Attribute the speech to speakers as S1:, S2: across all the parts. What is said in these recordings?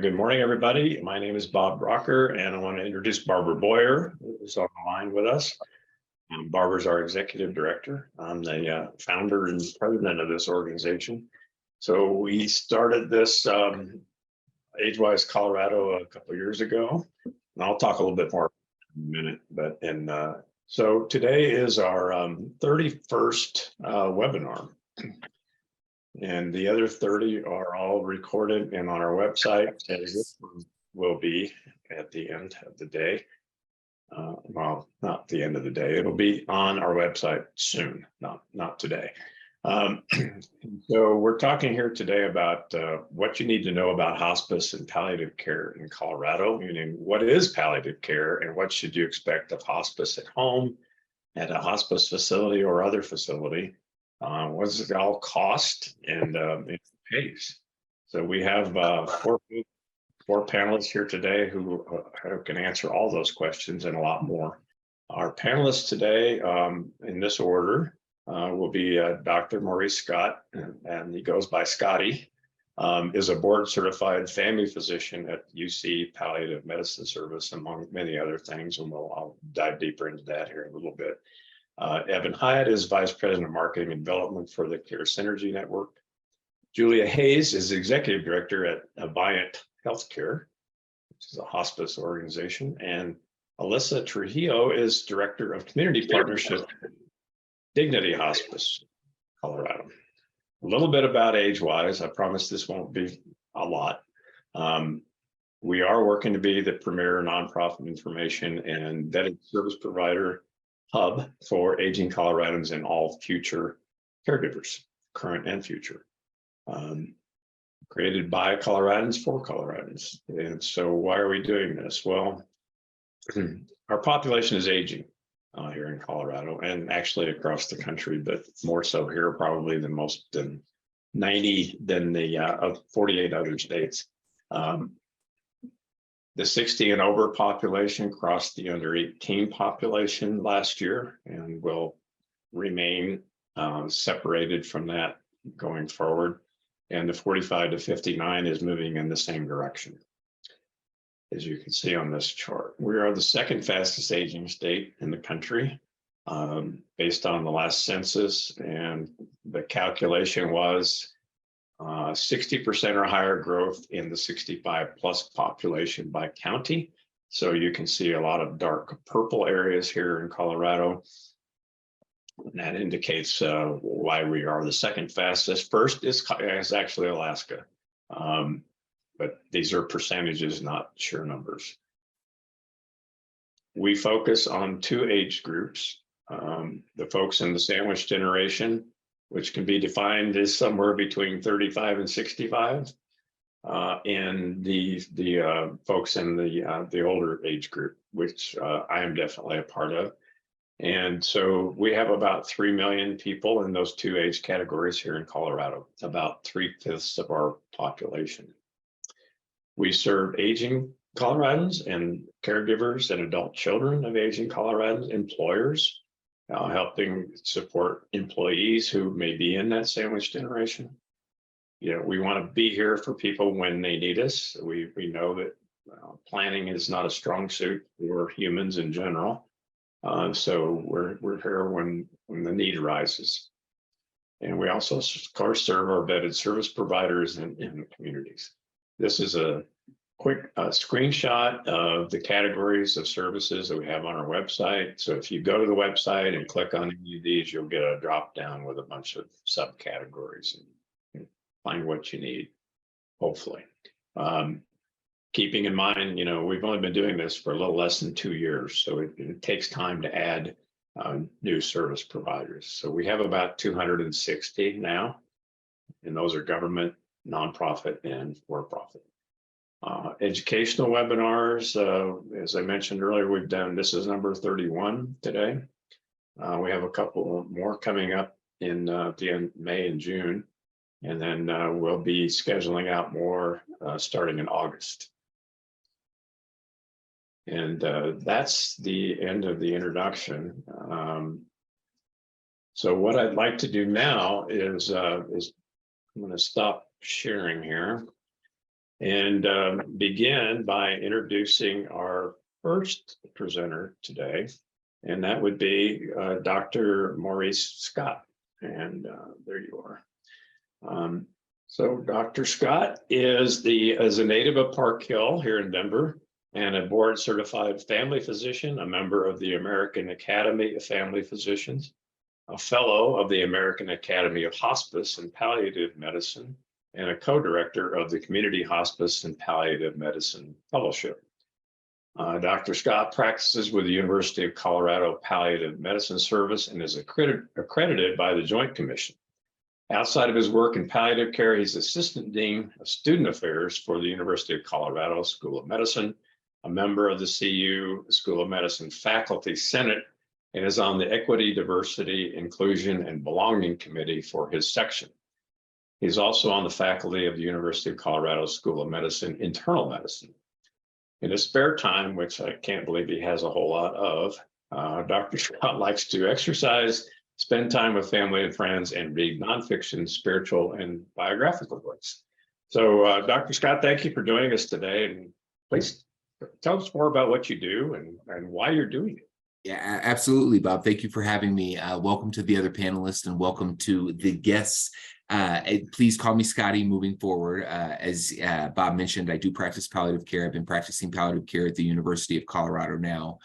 S1: Good morning, everybody. My name is Bob Rocker, and I want to introduce Barbara Boyer, who is on the line with us. Barbara's our executive director. I'm the founder and president of this organization. So we started this Age-Wise Colorado a couple of years ago, and I'll talk a little bit more in a minute. So today is our 31st webinar. And the other 30 are all recorded and on our website, as this one will be at the end of the day. Well, not the end of the day. It'll be on our website soon, not today. So we're talking here today about what you need to know about hospice and palliative care in Colorado, meaning what is palliative care and what should you expect of hospice at home, at a hospice facility or other facility. What does it all cost and it pays? So we have four panelists here today who can answer all those questions and a lot more. Our panelists today, in this order, will be Dr. Maurice Scott, and he goes by Scotty, is a board certified family physician at UC Palliative Medicine Service, among many other things, and I'll dive deeper into that here in a little bit. Evan Hyatt is Vice President of Marketing and Development for the Care Synergy Network. Julia Hayes is Executive Director at Aviant Healthcare, which is a hospice organization. And Alyssa Trujillo is Director of Community Partnership at Dignity Hospice, Colorado. A little bit about Age-Wise. I promise this won't be a lot. We are working to be the premier nonprofit information and vetted service provider hub for aging Coloradans and all future caregivers, current and future. Created by Coloradans for Coloradans. And so why are we doing this? Well, our population is aging here in Colorado and actually across the country, but more so here probably than most, than 90 than the 48 other states. The 60 and over population crossed the under 18 population last year and will remain separated from that going forward. And the 45 to 59 is moving in the same direction. As you can see on this chart, we are the second fastest aging state in the country based on the last census. And the calculation was 60% or higher growth in the 65 plus population by county. So you can see a lot of dark purple areas here in Colorado. And that indicates why we are the second fastest. First is actually Alaska. But these are percentages, not sheer numbers. We focus on two age groups, the folks in the sandwich generation, which can be defined as somewhere between 35 and 65, and the folks in the older age group, which I am definitely a part of. And so we have about 3 million people in those two age categories here in Colorado, about 3/5 of our population. We serve aging Coloradans and caregivers and adult children of aging Coloradans, employers, helping support employees who may be in that sandwich generation. You know, we want to be here for people when they need us. We know that planning is not a strong suit for humans in general. So we're here when the need arises. And we also, of course, serve our vetted service providers in the communities. This is a quick screenshot of the categories of services that we have on our website. So if you go to the website and click on any of these, you'll get a drop down with a bunch of subcategories and find what you need, hopefully. Keeping in mind, you know, we've only been doing this for a little less than 2 years, so it takes time to add new service providers. So we have about 260 now, and those are government, nonprofit, and for-profit. Educational webinars, as I mentioned earlier, we've done, this is number 31 today. We have a couple more coming up in the end May and June, and then we'll be scheduling out more starting in August. And that's the end of the introduction. So what I'd like to do now is I'm going to stop sharing here. and begin by introducing our first presenter today, and that would be Dr. Maurice Scott. And there you are. So Dr. Scott is a native of Park Hill here in Denver and a board certified family physician, a member of the American Academy of Family Physicians, a fellow of the American Academy of Hospice and Palliative Medicine, and a co-director of the Community Hospice and Palliative Medicine Fellowship. Dr. Scott practices with the University of Colorado Palliative Medicine Service and is accredited by the Joint Commission. Outside of his work in palliative care, he's Assistant Dean of Student Affairs for the University of Colorado School of Medicine, a member of the CU School of Medicine Faculty Senate, and is on the Equity, Diversity, Inclusion, and Belonging Committee for his section. He's also on the faculty of the University of Colorado School of Medicine, Internal Medicine. In his spare time, which I can't believe he has a whole lot of, Dr. Scott likes to exercise, spend time with family and friends, and read nonfiction, spiritual, and biographical books. So, Dr. Scott, thank you for joining us today. And please tell us more about what you do and why you're doing it.
S2: Yeah, absolutely, Bob. Thank you for having me. Welcome to the other panelists and welcome to the guests. Please call me Scotty moving forward. As Bob mentioned, I do practice palliative care. I've been practicing palliative care at the University of Colorado now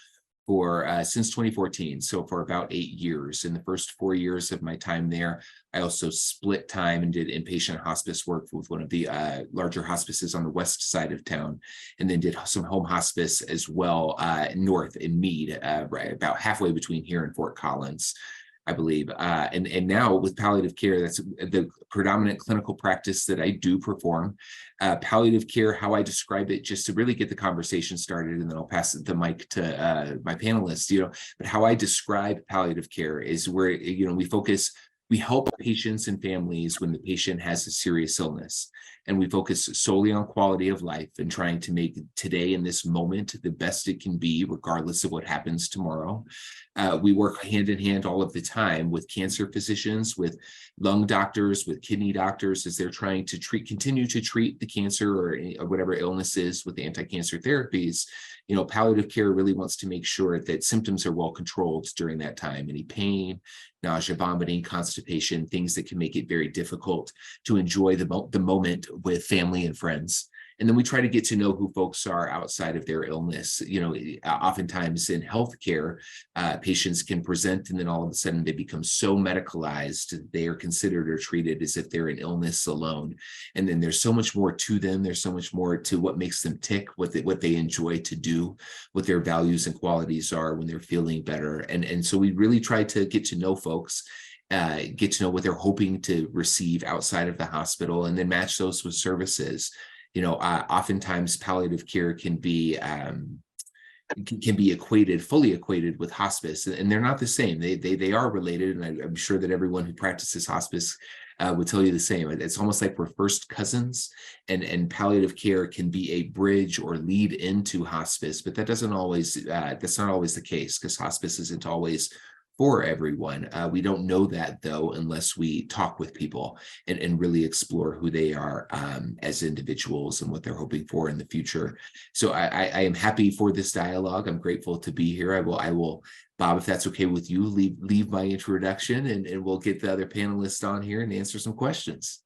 S2: for since 2014, so for about 8 years. In the first 4 years of my time there, I also split time and did inpatient hospice work with one of the larger hospices on the west side of town, and then did some home hospice as well north in Meade, right about halfway between here and Fort Collins, I believe. And now with palliative care, that's the predominant clinical practice that I do perform. Palliative care, how I describe it, just to really get the conversation started, and then I'll pass the mic to my panelists, but how I describe palliative care is where, we help patients and families when the patient has a serious illness, and we focus solely on quality of life and trying to make today in this moment the best it can be, regardless of what happens tomorrow. We work hand in hand all of the time with cancer physicians, with lung doctors, with kidney doctors, as they're trying to continue to treat the cancer or whatever illness is with the anti-cancer therapies. Palliative care really wants to make sure that symptoms are well controlled during that time. Any pain, nausea, vomiting, constipation, things that can make it very difficult to enjoy the moment with family and friends. And then we try to get to know who folks are outside of their illness. Oftentimes in healthcare, patients can present and then all of a sudden they become so medicalized that they are considered or treated as if they're an illness alone. And then there's so much more to them. There's so much more to what makes them tick, what they enjoy to do, what their values and qualities are when they're feeling better. And so we really try to get to know folks, get to know what they're hoping to receive outside of the hospital, and then match those with services. Oftentimes palliative care can be fully equated with hospice, and they're not the same. They are related, and I'm sure that everyone who practices hospice would tell you the same. It's almost like we're first cousins, and palliative care can be a bridge or lead into hospice, but that's not always the case, because hospice isn't always for everyone. We don't know that, though, unless we talk with people and really explore who they are as individuals and what they're hoping for in the future. So I am happy for this dialogue. I'm grateful to be here. I will, Bob, if that's okay with you, leave my introduction, and we'll get the other panelists on here and answer some questions.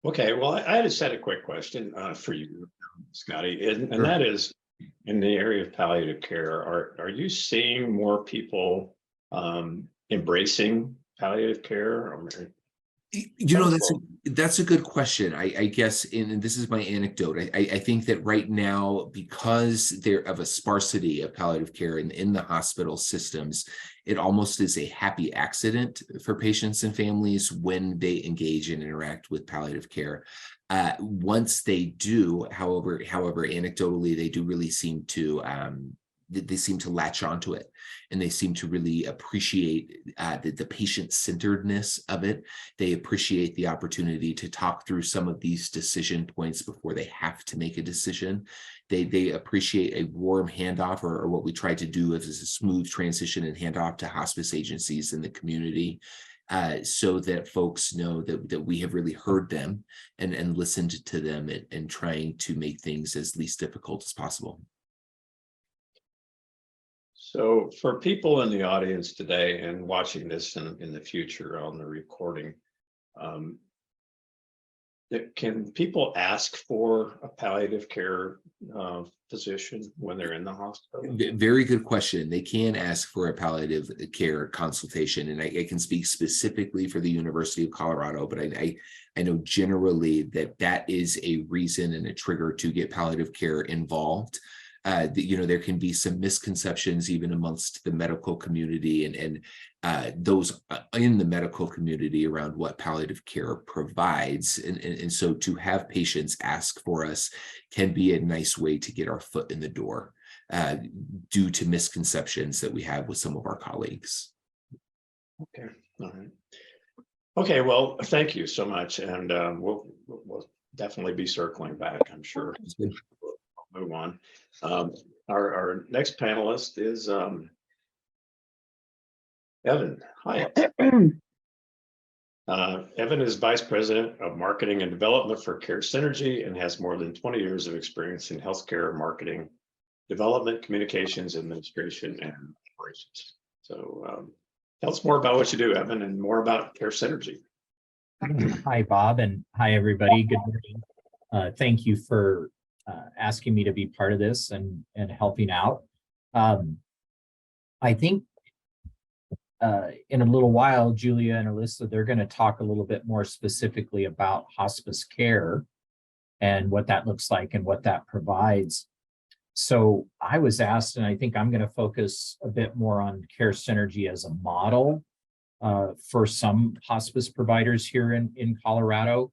S1: Okay, well, I had a set a quick question for you, Scotty, and that is, in the area of palliative care, are you seeing more people embracing palliative care?
S2: That's a good question. I guess, and this is my anecdote. I think that right now, because there of a sparsity of palliative care in the hospital systems, it almost is a happy accident for patients and families when they engage and interact with palliative care. Once they do, however, anecdotally, they do really seem to latch onto it, and they seem to really appreciate the patient-centeredness of it. They appreciate the opportunity to talk through some of these decision points before they have to make a decision. They appreciate a warm handoff, or what we try to do is a smooth transition and handoff to hospice agencies in the community. so that folks know that we have really heard them and listened to them and trying to make things as least difficult as possible.
S1: So for people in the audience today and watching this in the future on the recording, can people ask for a palliative care physician when they're in the hospital?
S2: Very good question. They can ask for a palliative care consultation, and I can speak specifically for the University of Colorado, but I know generally that is a reason and a trigger to get palliative care involved. There can be some misconceptions even amongst the medical community and those in the medical community around what palliative care provides. And so to have patients ask for us can be a nice way to get our foot in the door due to misconceptions that we have with some of our colleagues.
S1: Okay, all right. Okay, well, thank you so much. And we'll definitely be circling back, I'm sure. We'll move on. Our next panelist is Evan Hyatt. Evan is Vice President of Marketing and Development for Care Synergy and has more than 20 years of experience in healthcare marketing, development, communications, administration, and operations. So tell us more about what you do, Evan, and more about Care Synergy.
S3: Hi, Bob, and hi, everybody. Good morning. Thank you for asking me to be part of this and helping out. I think in a little while, Julia and Alyssa, they're going to talk a little bit more specifically about hospice care and what that looks like and what that provides. So I was asked, and I think I'm going to focus a bit more on Care Synergy as a model for some hospice providers here in Colorado,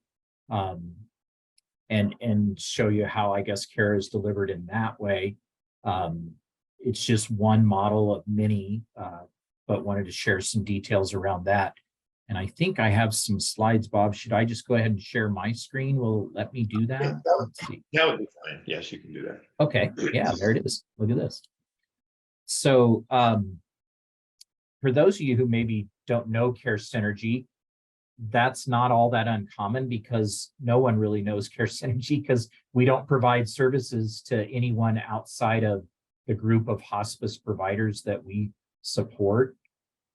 S3: and show you how I guess care is delivered in that way. It's just one model of many, but wanted to share some details around that. And I think I have some slides, Bob. Should I just go ahead and share my screen? Will it let me do that?
S1: Yeah, that would be fine. Yes, you can do that.
S3: Okay, yeah, there it is. Look at this. So for those of you who maybe don't know Care Synergy, that's not all that uncommon because no one really knows Care Synergy because we don't provide services to anyone outside of the group of hospice providers that we support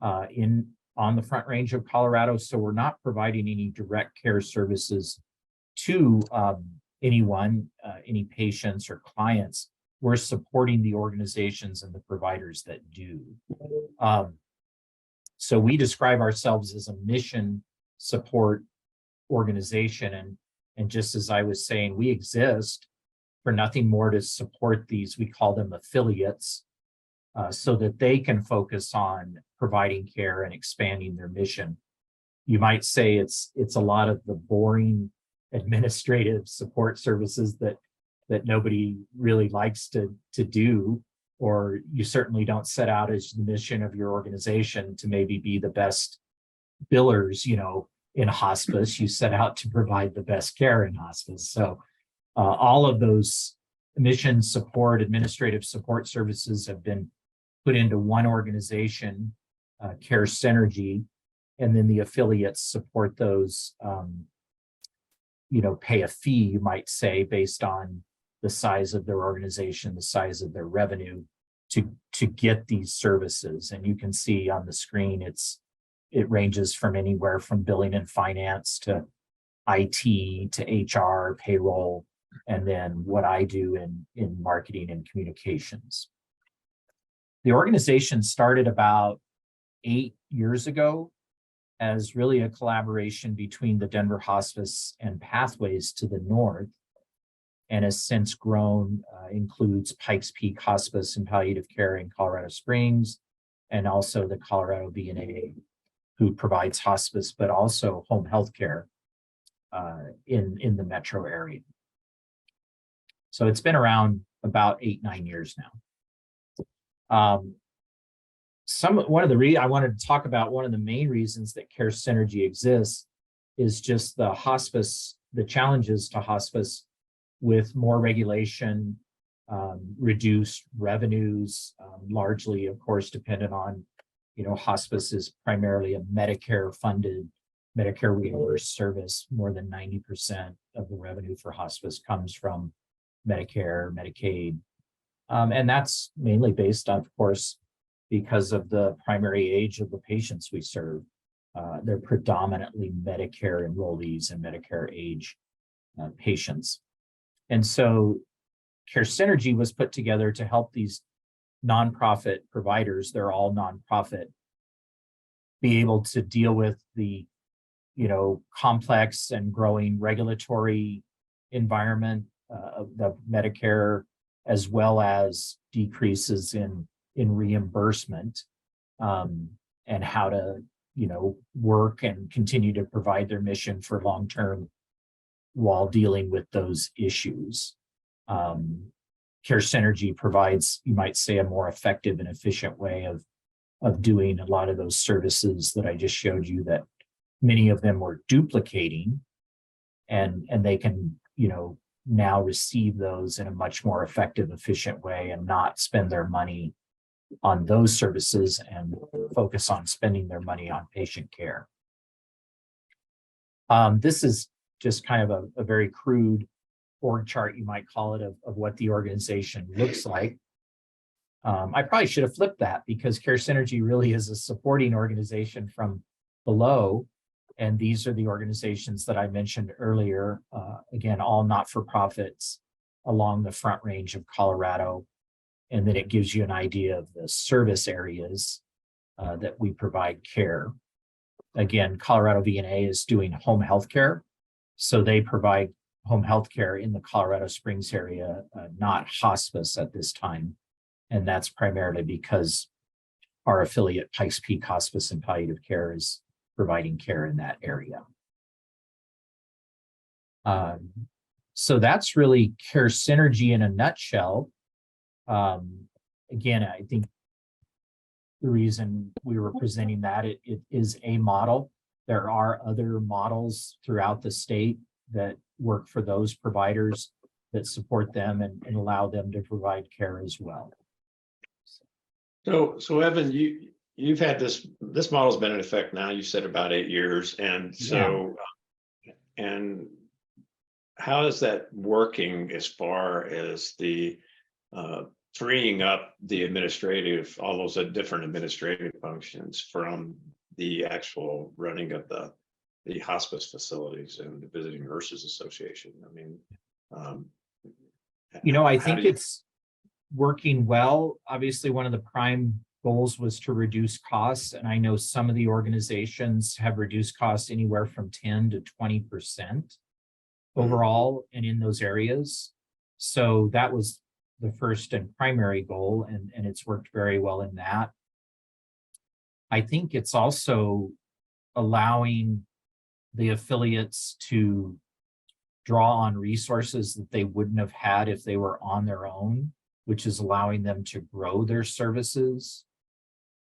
S3: on the Front Range of Colorado. So we're not providing any direct care services to anyone, any patients or clients. We're supporting the organizations and the providers that do. So we describe ourselves as a mission support organization. And just as I was saying, we exist for nothing more to support these, we call them affiliates, so that they can focus on providing care and expanding their mission. You might say it's a lot of the boring administrative support services that nobody really likes to do, or you certainly don't set out as the mission of your organization to maybe be the best billers, in hospice. You set out to provide the best care in hospice. So all of those mission support, administrative support services have been put into one organization, Care Synergy, and then the affiliates support those, pay a fee, you might say, based on the size of their organization, the size of their revenue to get these services. And you can see on the screen, it ranges from anywhere from billing and finance to IT to HR, payroll, and then what I do in marketing and communications. The organization started about 8 years ago as really a collaboration between the Denver Hospice and Pathways to the north, and has since grown, includes Pikes Peak Hospice and Palliative Care in Colorado Springs, and also the Colorado VNA, who provides hospice, but also home health care in the metro area. So it's been around about 8-9 years now. I wanted to talk about one of the main reasons that Care Synergy exists is just the hospice, the challenges to hospice with more regulation, reduced revenues, largely, of course, dependent on, hospice is primarily a Medicare funded, Medicare reimbursed service. More than 90% of the revenue for hospice comes from Medicare, Medicaid. And that's mainly based on, of course, because of the primary age of the patients we serve. They're predominantly Medicare enrollees and Medicare age patients. And so Care Synergy was put together to help these nonprofit providers, they're all nonprofit, be able to deal with the complex and growing regulatory environment of the Medicare, as well as decreases in reimbursement, and how to work and continue to provide their mission for long term while dealing with those issues. Care Synergy provides, you might say, a more effective and efficient way of doing a lot of those services that I just showed you, that many of them were duplicating, and they can now receive those in a much more effective, efficient way, and not spend their money on those services and focus on spending their money on patient care. This is just kind of a very crude org chart, you might call it, of what the organization looks like. I probably should have flipped that, because Care Synergy really is a supporting organization from below. And these are the organizations that I mentioned earlier. Again, all not-for-profits along the Front Range of Colorado. And then it gives you an idea of the service areas that we provide care. Again, Colorado VNA is doing home health care. So they provide home health care in the Colorado Springs area, not hospice at this time. And that's primarily because our affiliate Pikes Peak Hospice and Palliative Care is providing care in that area. So that's really Care Synergy in a nutshell. Again, I think the reason we were presenting that, it is a model. There are other models throughout the state that work for those providers, that support them and allow them to provide care as well.
S1: So Evan, you've had this model's been in effect now, you said about 8 years. And so, and how is that working as far as the freeing up the administrative, all those different administrative functions from the actual running of the hospice facilities and the Visiting Nurses Association? I mean,
S3: I think it's working well. Obviously, one of the prime goals was to reduce costs. And I know some of the organizations have reduced costs anywhere from 10 to 20% overall and in those areas. So that was the first and primary goal, and it's worked very well in that. I think it's also allowing the affiliates to draw on resources that they wouldn't have had if they were on their own, which is allowing them to grow their services.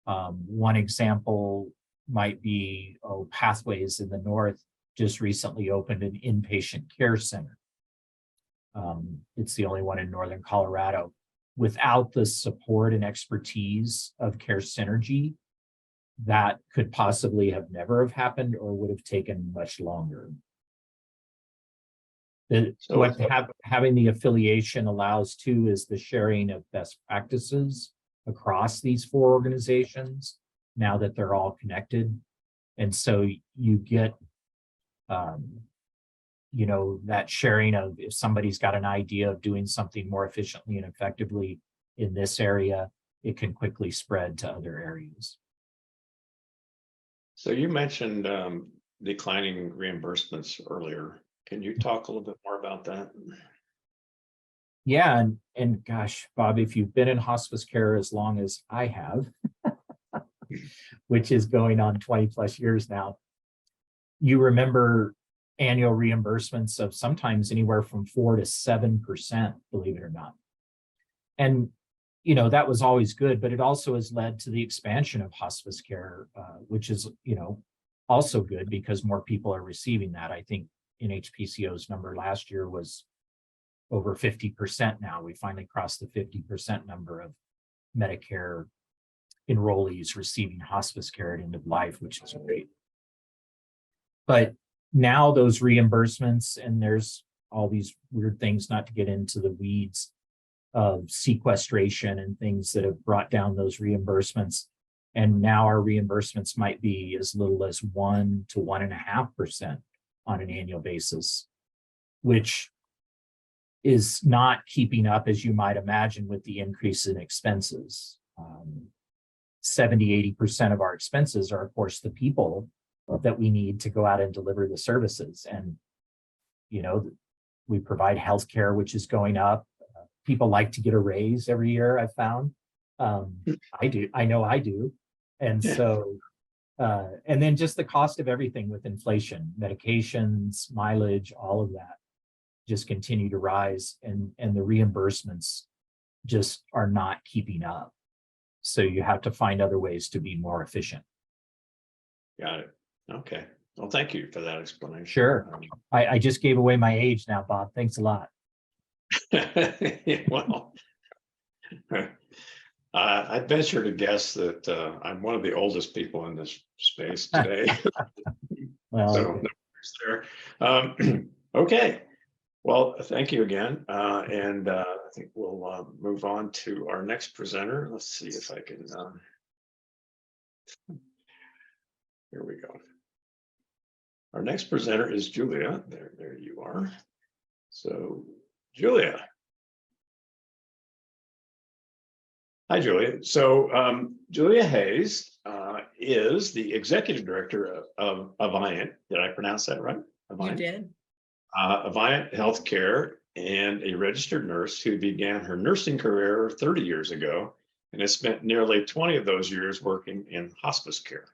S3: One example might be Pathways in the North just recently opened an inpatient care center. It's the only one in Northern Colorado. Without the support and expertise of Care Synergy, that could possibly have never have happened, or would have taken much longer. What having the affiliation allows too is the sharing of best practices across these 4 organizations, now that they're all connected. And so you get that sharing of, if somebody's got an idea of doing something more efficiently and effectively in this area, it can quickly spread to other areas.
S1: So you mentioned declining reimbursements earlier. Can you talk a little bit more about that?
S3: Yeah, and gosh, Bob, if you've been in hospice care as long as I have, which is going on 20 plus years now, you remember annual reimbursements of sometimes anywhere from 4 to 7%, believe it or not. And that was always good, but it also has led to the expansion of hospice care, which is also good because more people are receiving that. I think NHPCO's number last year was over 50% now. We finally crossed the 50% number of Medicare enrollees receiving hospice care at end of life, which is great. But now those reimbursements, and there's all these weird things, not to get into the weeds of sequestration and things that have brought down those reimbursements. And now our reimbursements might be as little as 1 to 1.5% on an annual basis, which is not keeping up, as you might imagine, with the increase in expenses. 70–80% of our expenses are, of course, the people that we need to go out and deliver the services. And, you know, we provide healthcare, which is going up. People like to get a raise every year, I've found. I do. I know I do. And so, and then just the cost of everything with inflation, medications, mileage, all of that just continue to rise, and the reimbursements just are not keeping up. So you have to find other ways to be more efficient.
S1: Got it. Okay. Well, thank you for that explanation.
S3: Sure. I just gave away my age now, Bob. Thanks a lot.
S1: Well, I venture to guess that I'm one of the oldest people in this space today.
S3: Well,
S1: So
S3: okay.
S1: no worries there. Okay. Well, thank you again. And I think we'll move on to our next presenter. Let's see if I can. Here we go. Our next presenter is Julia. There you are. So, Julia. Hi, Julia. So, Julia Hayes is the executive director of Aviant. Did I pronounce that right? Aviant?
S4: You did.
S1: Aviant Healthcare, and a registered nurse who began her nursing career 30 years ago and has spent nearly 20 of those years working in hospice care.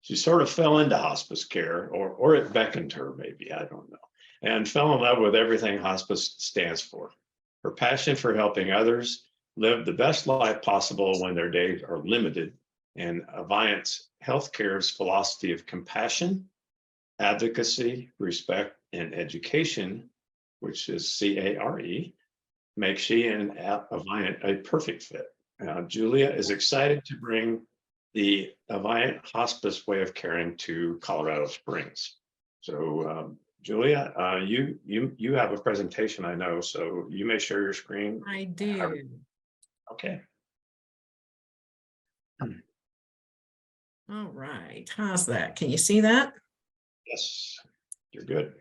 S1: She sort of fell into hospice care, or it beckoned her, maybe, I don't know, and fell in love with everything hospice stands for. Her passion for helping others live the best life possible when their days are limited, and Aviant's Healthcare's philosophy of compassion, advocacy, respect, and education, which is CARE, makes she and Aviant a perfect fit. Julia is excited to bring the Aviant hospice way of caring to Colorado Springs. So, Julia, you have a presentation, I know, so you may share your screen.
S4: I do.
S1: Okay.
S4: All right. How's that? Can you see that?
S1: Yes, you're good.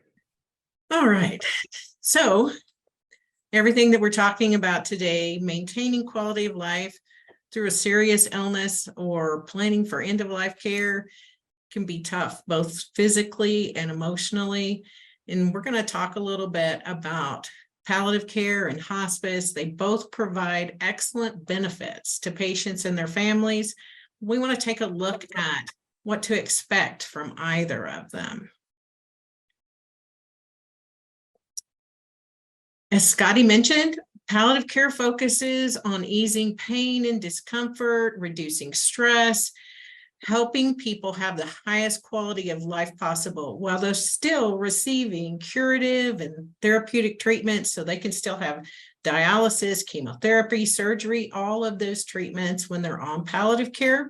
S4: All right. So everything that we're talking about today, maintaining quality of life through a serious illness or planning for end-of-life care, can be tough, both physically and emotionally. And we're going to talk a little bit about palliative care and hospice. They both provide excellent benefits to patients and their families. We want to take a look at what to expect from either of them. As Scotty mentioned, palliative care focuses on easing pain and discomfort, reducing stress, helping people have the highest quality of life possible while they're still receiving curative and therapeutic treatments, so they can still have dialysis, chemotherapy, surgery, all of those treatments when they're on palliative care.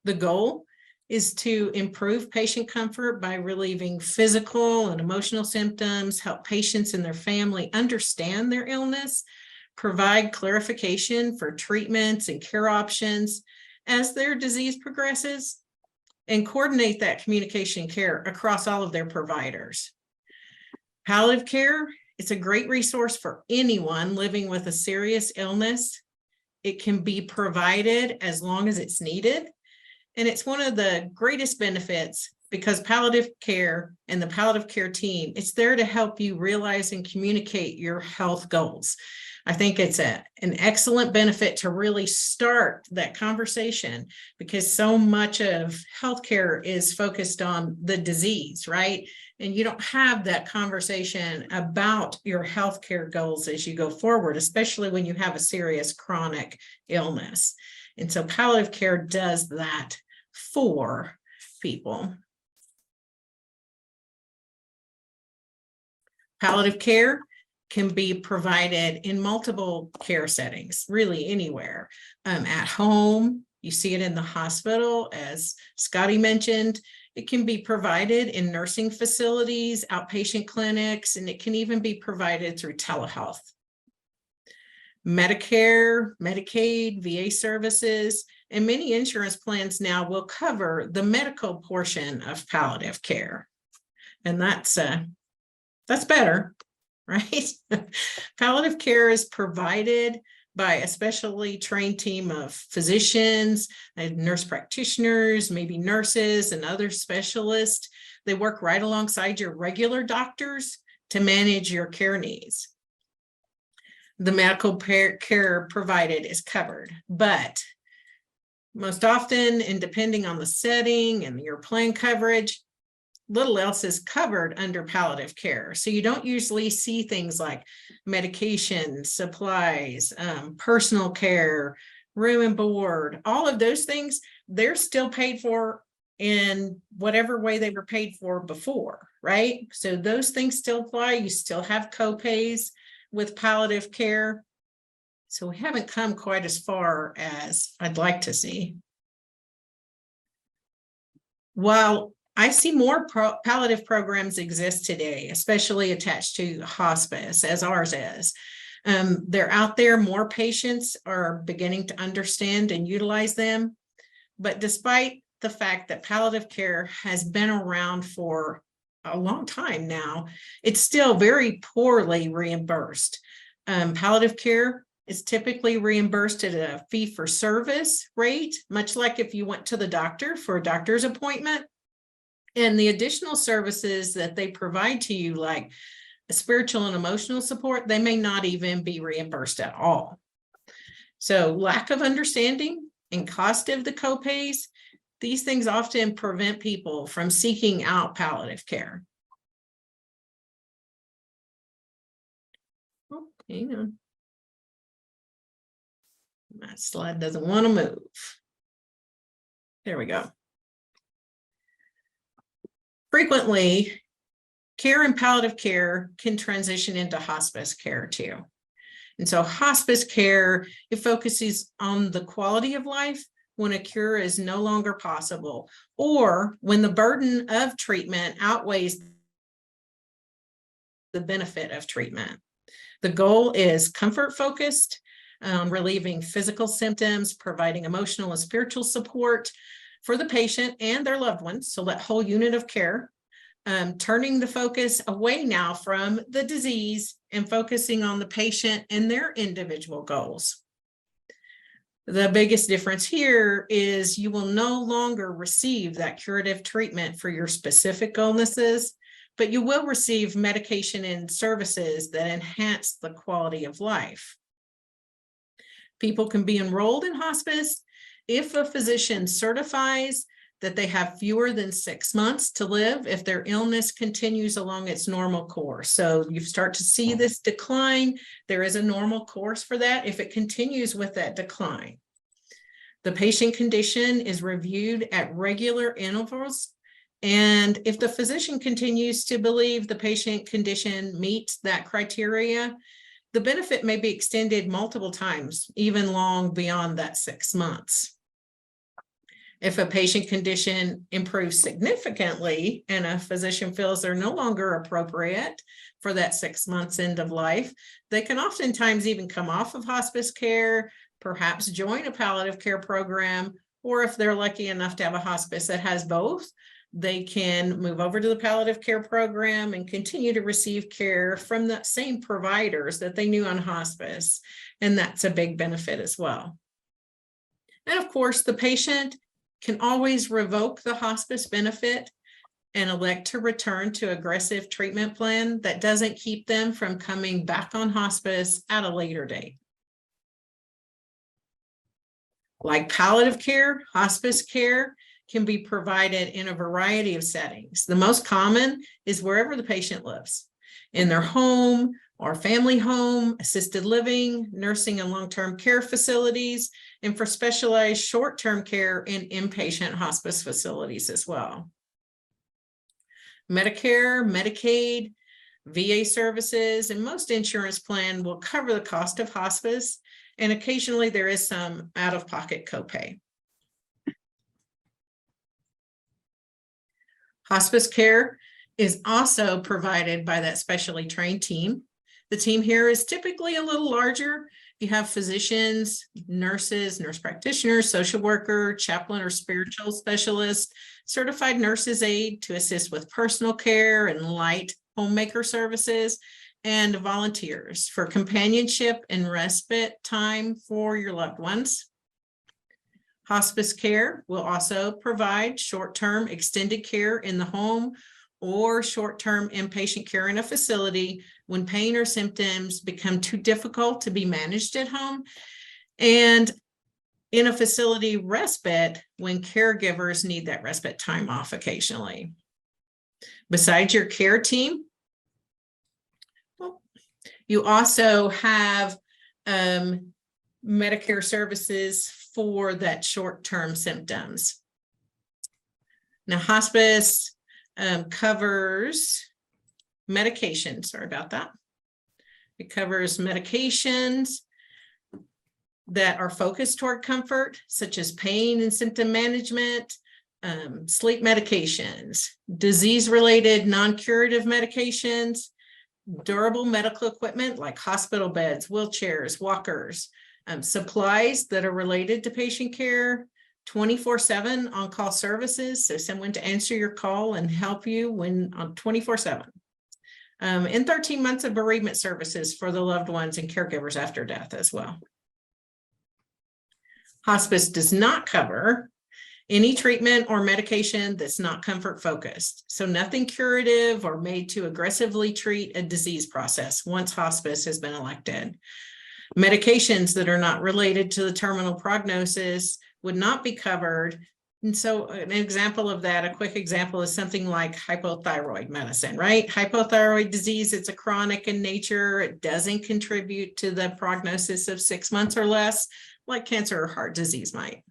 S4: The goal is to improve patient comfort by relieving physical and emotional symptoms, help patients and their family understand their illness, provide clarification for treatments and care options as their disease progresses, and coordinate that communication care across all of their providers. Palliative care, it's a great resource for anyone living with a serious illness. It can be provided as long as it's needed. And it's one of the greatest benefits because palliative care and the palliative care team, it's there to help you realize and communicate your health goals. I think it's an excellent benefit to really start that conversation because so much of healthcare is focused on the disease, right? And you don't have that conversation about your healthcare goals as you go forward, especially when you have a serious chronic illness. And so palliative care does that for people. Palliative care can be provided in multiple care settings, really anywhere. At home, you see it in the hospital, as Scotty mentioned. It can be provided in nursing facilities, outpatient clinics, and it can even be provided through telehealth. Medicare, Medicaid, VA services, and many insurance plans now will cover the medical portion of palliative care. And that's better, right? Palliative care is provided by a specially trained team of physicians and nurse practitioners, maybe nurses and other specialists. They work right alongside your regular doctors to manage your care needs. The medical care provided is covered, but most often, and depending on the setting and your plan coverage, little else is covered under palliative care. So you don't usually see things like medication, supplies, personal care, room and board, all of those things, they're still paid for in whatever way they were paid for before, right? So those things still apply. You still have co-pays with palliative care. So we haven't come quite as far as I'd like to see. While I see more palliative programs exist today, especially attached to hospice, as ours is. They're out there, more patients are beginning to understand and utilize them. But despite the fact that palliative care has been around for a long time now, it's still very poorly reimbursed. Palliative care is typically reimbursed at a fee-for-service rate, much like if you went to the doctor for a doctor's appointment. And the additional services that they provide to you, like spiritual and emotional support, they may not even be reimbursed at all. So lack of understanding and cost of the copays, these things often prevent people from seeking out palliative care. Oh, hang on. My slide doesn't want to move. There we go. Frequently, care and palliative care can transition into hospice care too. And so hospice care, it focuses on the quality of life when a cure is no longer possible, or when the burden of treatment outweighs the benefit of treatment. The goal is comfort focused, relieving physical symptoms, providing emotional and spiritual support for the patient and their loved ones, so that whole unit of care, turning the focus away now from the disease and focusing on the patient and their individual goals. The biggest difference here is you will no longer receive that curative treatment for your specific illnesses, but you will receive medication and services that enhance the quality of life. People can be enrolled in hospice if a physician certifies that they have fewer than 6 months to live if their illness continues along its normal course. So you start to see this decline. There is a normal course for that if it continues with that decline. The patient condition is reviewed at regular intervals. And if the physician continues to believe the patient condition meets that criteria, the benefit may be extended multiple times, even long beyond that 6 months. If a patient condition improves significantly and a physician feels they're no longer appropriate for that 6 months end of life, they can oftentimes even come off of hospice care, perhaps join a palliative care program, or if they're lucky enough to have a hospice that has both, they can move over to the palliative care program and continue to receive care from the same providers that they knew on hospice. And that's a big benefit as well. And of course, the patient can always revoke the hospice benefit and elect to return to aggressive treatment plan that doesn't keep them from coming back on hospice at a later date. Like palliative care, hospice care can be provided in a variety of settings. The most common is wherever the patient lives, in their home or family home, assisted living, nursing and long-term care facilities, and for specialized short-term care in inpatient hospice facilities as well. Medicare, Medicaid, VA services, and most insurance plan will cover the cost of hospice, and occasionally there is some out-of-pocket copay. Hospice care is also provided by that specially trained team. The team here is typically a little larger. You have physicians, nurses, nurse practitioners, social worker, chaplain or spiritual specialist, certified nurses aide to assist with personal care and light homemaker services, and volunteers for companionship and respite time for your loved ones. Hospice care will also provide short-term extended care in the home or short-term inpatient care in a facility when pain or symptoms become too difficult to be managed at home, and in a facility respite when caregivers need that respite time off occasionally. Besides your care team, you also have Medicare services for that short-term symptoms. Now, hospice covers medications. Sorry about that. It covers medications that are focused toward comfort, such as pain and symptom management, sleep medications, disease-related non-curative medications, durable medical equipment like hospital beds, wheelchairs, walkers, supplies that are related to patient care, 24/7 on-call services, so someone to answer your call and help you when on 24/7. And 13 months of bereavement services for the loved ones and caregivers after death as well. Hospice does not cover any treatment or medication that's not comfort focused. So nothing curative or made to aggressively treat a disease process once hospice has been elected. Medications that are not related to the terminal prognosis would not be covered. And so an example of that, a quick example, is something like hypothyroid medicine, right? Hypothyroid disease, it's a chronic in nature. It doesn't contribute to the prognosis of 6 months or less, like cancer or heart disease might.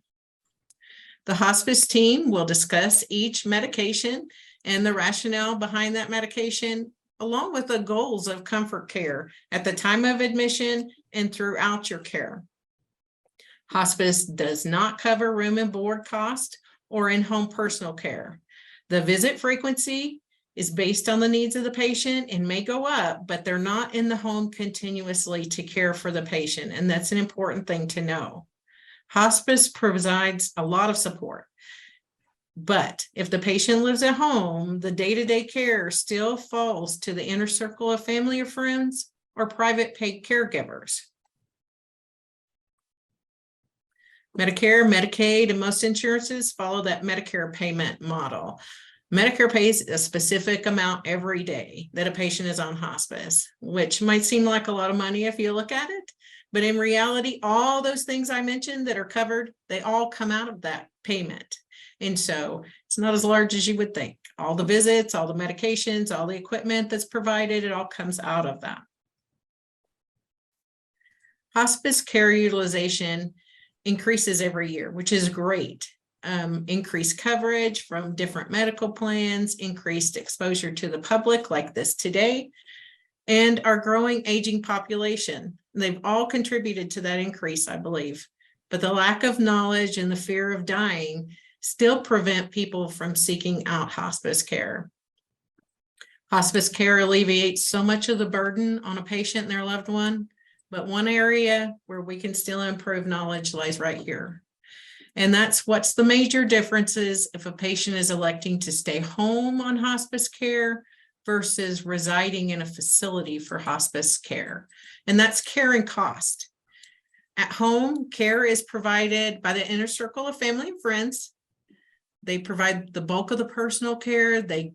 S4: The hospice team will discuss each medication and the rationale behind that medication, along with the goals of comfort care at the time of admission and throughout your care. Hospice does not cover room and board cost or in-home personal care. The visit frequency is based on the needs of the patient and may go up, but they're not in the home continuously to care for the patient, and that's an important thing to know. Hospice provides a lot of support, but if the patient lives at home, the day-to-day care still falls to the inner circle of family or friends or private paid caregivers. Medicare, Medicaid, and most insurances follow that Medicare payment model. Medicare pays a specific amount every day that a patient is on hospice, which might seem like a lot of money if you look at it. But in reality, all those things I mentioned that are covered, they all come out of that payment. And so it's not as large as you would think. All the visits, all the medications, all the equipment that's provided, it all comes out of that. Hospice care utilization increases every year, which is great. Increased coverage from different medical plans, increased exposure to the public like this today, and our growing aging population. They've all contributed to that increase, I believe. But the lack of knowledge and the fear of dying still prevent people from seeking out hospice care. Hospice care alleviates so much of the burden on a patient and their loved one, but one area where we can still improve knowledge lies right here. And that's what's the major differences if a patient is electing to stay home on hospice care versus residing in a facility for hospice care. And that's care and cost. At home, care is provided by the inner circle of family and friends. They provide the bulk of the personal care. They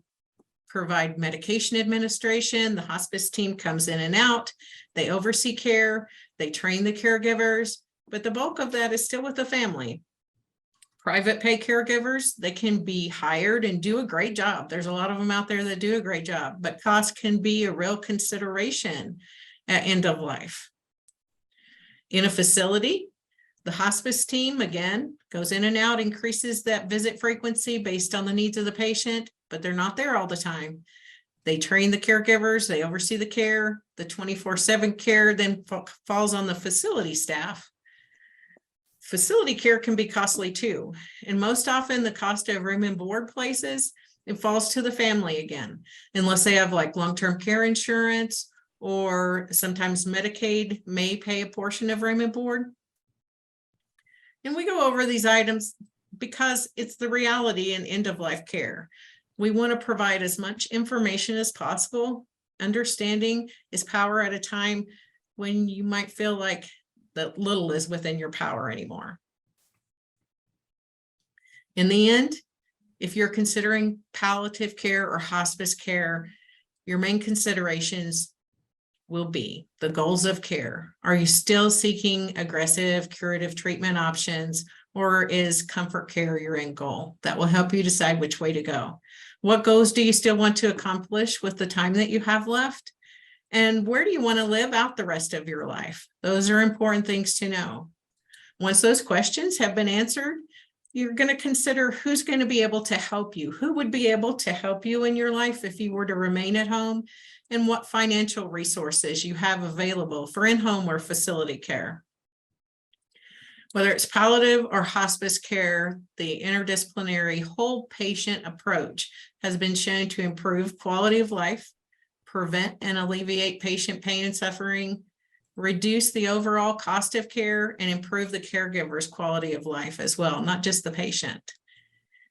S4: provide medication administration. The hospice team comes in and out. They oversee care. They train the caregivers, but the bulk of that is still with the family. Private pay caregivers, they can be hired and do a great job. There's a lot of them out there that do a great job, but cost can be a real consideration at end of life. In a facility, the hospice team, again, goes in and out, increases that visit frequency based on the needs of the patient, but they're not there all the time. They train the caregivers, they oversee the care, the 24/7 care then falls on the facility staff. Facility care can be costly too. And most often the cost of room and board places, it falls to the family again, unless they have like long-term care insurance, or sometimes Medicaid may pay a portion of room and board. And we go over these items because it's the reality in end-of-life care. We want to provide as much information as possible. Understanding is power at a time when you might feel like that little is within your power anymore. In the end, if you're considering palliative care or hospice care, your main considerations will be the goals of care. Are you still seeking aggressive curative treatment options, or is comfort care your end goal? That will help you decide which way to go. What goals do you still want to accomplish with the time that you have left? And where do you want to live out the rest of your life? Those are important things to know. Once those questions have been answered, you're going to consider who's going to be able to help you. Who would be able to help you in your life if you were to remain at home, and what financial resources you have available for in-home or facility care. Whether it's palliative or hospice care, the interdisciplinary whole patient approach has been shown to improve quality of life, prevent and alleviate patient pain and suffering, reduce the overall cost of care, and improve the caregiver's quality of life as well, not just the patient.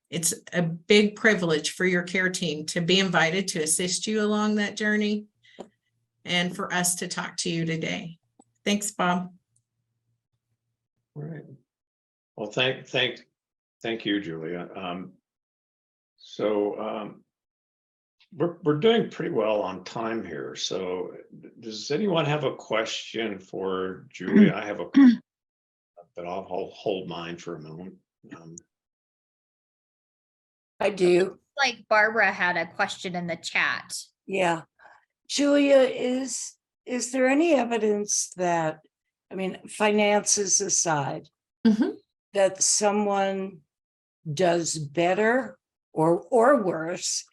S4: It's a big privilege for your care team to be invited to assist you along that journey and for us to talk to you today. Thanks, Bob.
S1: All right. Well, thank you, Julia. We're doing pretty well on time here. So does anyone have a question for Julia? I have a, but I'll hold mine for a moment.
S5: I do.
S6: Like Barbara had a question in the chat.
S5: Yeah. Julia, is there any evidence that, I mean, finances aside, that someone does better or worse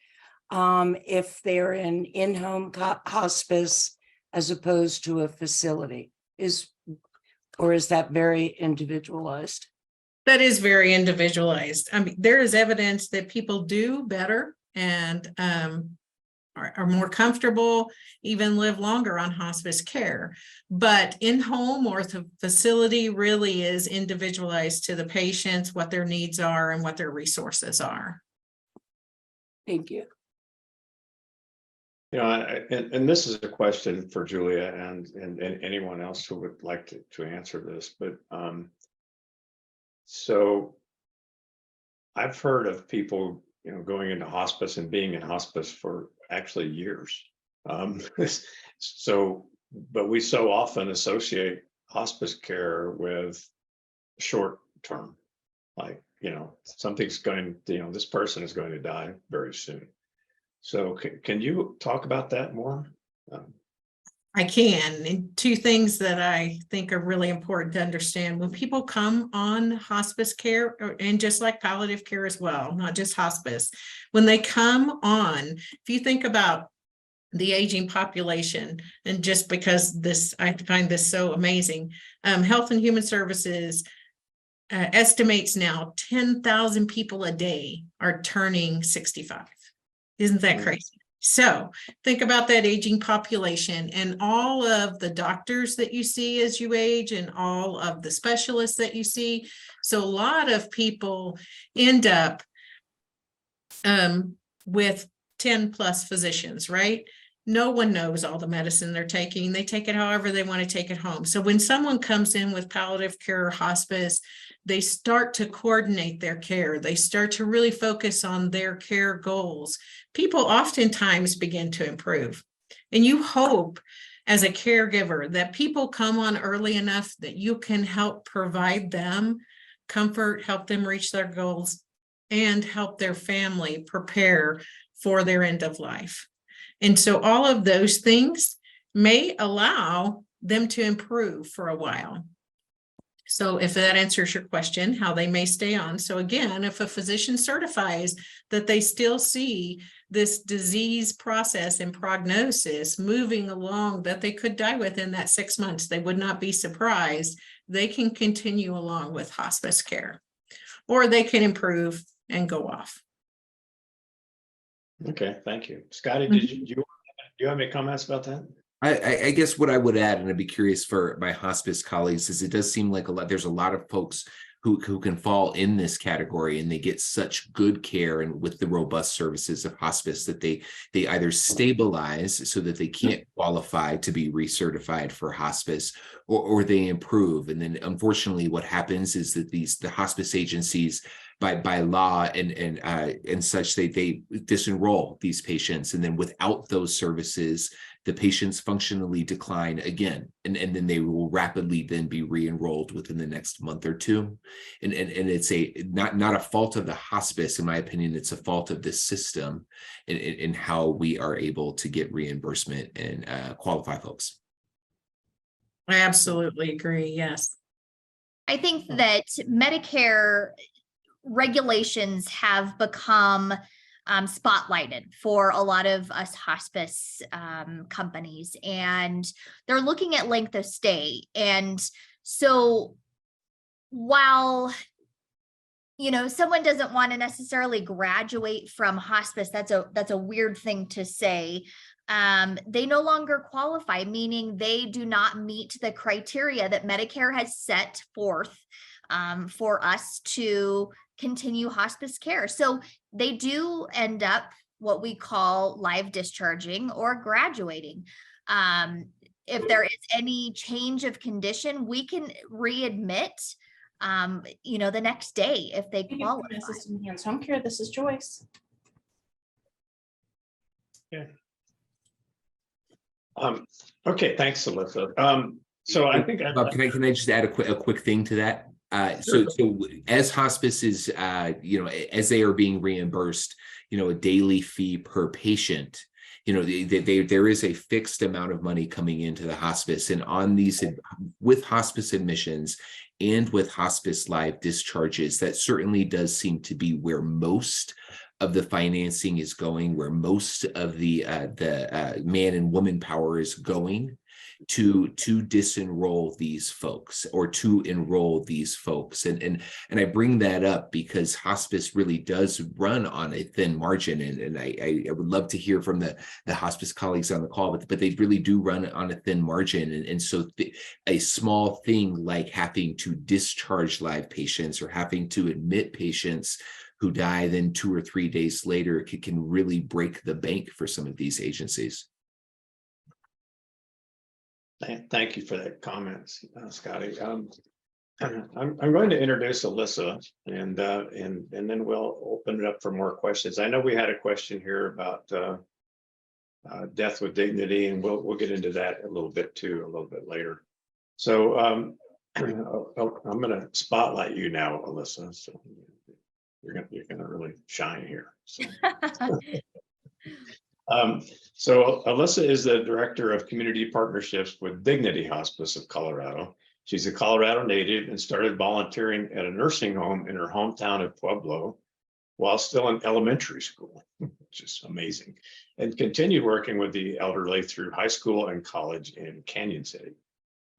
S5: if they're in-home hospice as opposed to a facility? Or is that very individualized?
S4: That is very individualized. I mean, there is evidence that people do better and are more comfortable, even live longer on hospice care. But in-home or the facility really is individualized to the patients, what their needs are and what their resources are.
S5: Thank you.
S1: You know, and this is a question for Julia and anyone else who would like to answer this, but so I've heard of people, you know, going into hospice and being in hospice for actually years. But we so often associate hospice care with short term, like, you know, something's going, you know, this person is going to die very soon. So can you talk about that more?
S4: I can. And two things that I think are really important to understand when people come on hospice care, and just like palliative care as well, not just hospice, when they come on, if you think about the aging population, and just because this, I find this so amazing, Health and Human Services estimates now 10,000 people a day are turning 65. Isn't that crazy? So think about that aging population and all of the doctors that you see as you age and all of the specialists that you see. So a lot of people end up with 10 plus physicians, right? No one knows all the medicine they're taking. They take it however they want to take it home. So when someone comes in with palliative care or hospice, they start to coordinate their care. They start to really focus on their care goals. People oftentimes begin to improve. And you hope as a caregiver that people come on early enough that you can help provide them comfort, help them reach their goals, and help their family prepare for their end of life. And so all of those things may allow them to improve for a while. So if that answers your question, how they may stay on. So again, if a physician certifies that they still see this disease process and prognosis moving along, that they could die within that 6 months, they would not be surprised. They can continue along with hospice care, or they can improve and go off.
S1: Okay, thank you. Scotty, do you have any comments about that?
S2: I guess what I would add, and I'd be curious for my hospice colleagues, is it does seem like there's a lot of folks who can fall in this category, and they get such good care and with the robust services of hospice that they either stabilize so that they can't qualify to be recertified for hospice, or they improve. And then unfortunately what happens is that the hospice agencies by law and such, they disenroll these patients, and then without those services the patients functionally decline again, and then they will rapidly then be re-enrolled within the next month or two. And it's not a fault of the hospice, in my opinion. It's a fault of the system in how we are able to get reimbursement and qualify folks.
S4: I absolutely agree. Yes.
S6: I think that Medicare regulations have become spotlighted for a lot of us hospice companies, and they're looking at length of stay. And so while, you know, someone doesn't want to necessarily graduate from hospice, that's a weird thing to say. They no longer qualify, meaning they do not meet the criteria that Medicare has set forth for us to continue hospice care. So they do end up what we call live discharging or graduating. If there is any change of condition, we can readmit, you know, the next day if they qualify.
S7: Assistant enhanced home care. This is Joyce.
S1: Yeah. Okay, thanks, Alyssa. So I think
S2: Bob, can I just add a quick thing to that? So as hospice is, you know, as they are being reimbursed, you know, a daily fee per patient, you know, there is a fixed amount of money coming into the hospice, and on these with hospice admissions and with hospice live discharges, that certainly does seem to be where most of the financing is going, where most of the man and woman power is going to disenroll these folks or to enroll these folks. And I bring that up because hospice really does run on a thin margin. And I would love to hear from the hospice colleagues on the call, but they really do run on a thin margin. And so a small thing like having to discharge live patients or having to admit patients who die then 2 or 3 days later can really break the bank for some of these agencies.
S1: Thank you for that comment, Scotty. I'm going to introduce Alyssa, and then we'll open it up for more questions. I know we had a question here about death with dignity, and we'll get into that a little bit later. So I'm going to spotlight you now, Alyssa. So you're going to really shine here. So Alyssa is the Director of Community Partnerships with Dignity Hospice of Colorado. She's a Colorado native and started volunteering at a nursing home in her hometown of Pueblo while still in elementary school, which is amazing, and continued working with the elderly through high school and college in Canyon City.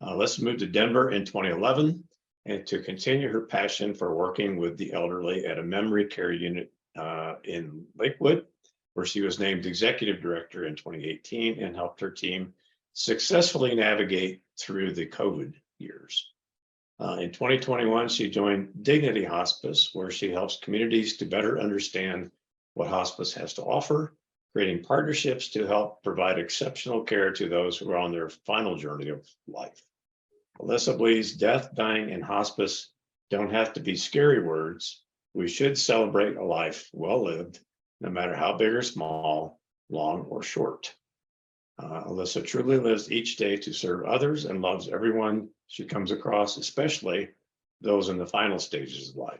S1: Alyssa moved to Denver in 2011 and to continue her passion for working with the elderly at a memory care unit in Lakewood, where she was named executive director in 2018 and helped her team successfully navigate through the COVID years. In 2021, she joined Dignity Hospice, where she helps communities to better understand what hospice has to offer, creating partnerships to help provide exceptional care to those who are on their final journey of life. Alyssa believes death, dying, and hospice don't have to be scary words. We should celebrate a life well lived, no matter how big or small, long or short. Alyssa truly lives each day to serve others and loves everyone she comes across, especially those in the final stages of life.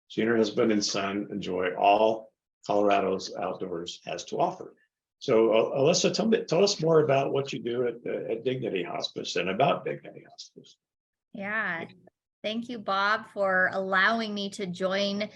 S1: She and her husband and son enjoy all Colorado's outdoors has to offer. So Alyssa, tell us more about what you do at Dignity Hospice and about Dignity Hospice.
S6: Yeah. Thank you, Bob, for allowing me to join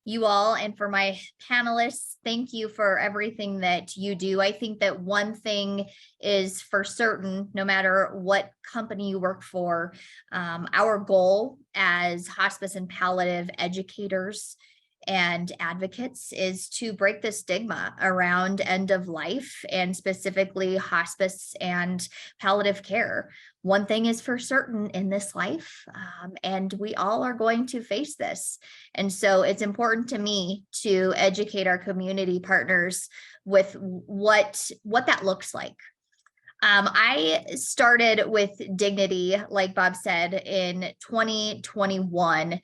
S6: you all, and for my panelists, thank you for everything that you do. I think that one thing is for certain, no matter what company you work for, our goal as hospice and palliative educators and advocates is to break the stigma around end of life, and specifically hospice and palliative care. One thing is for certain in this life, and we all are going to face this. And so it's important to me to educate our community partners with what that looks like. I started with Dignity, like Bob said, in 2021.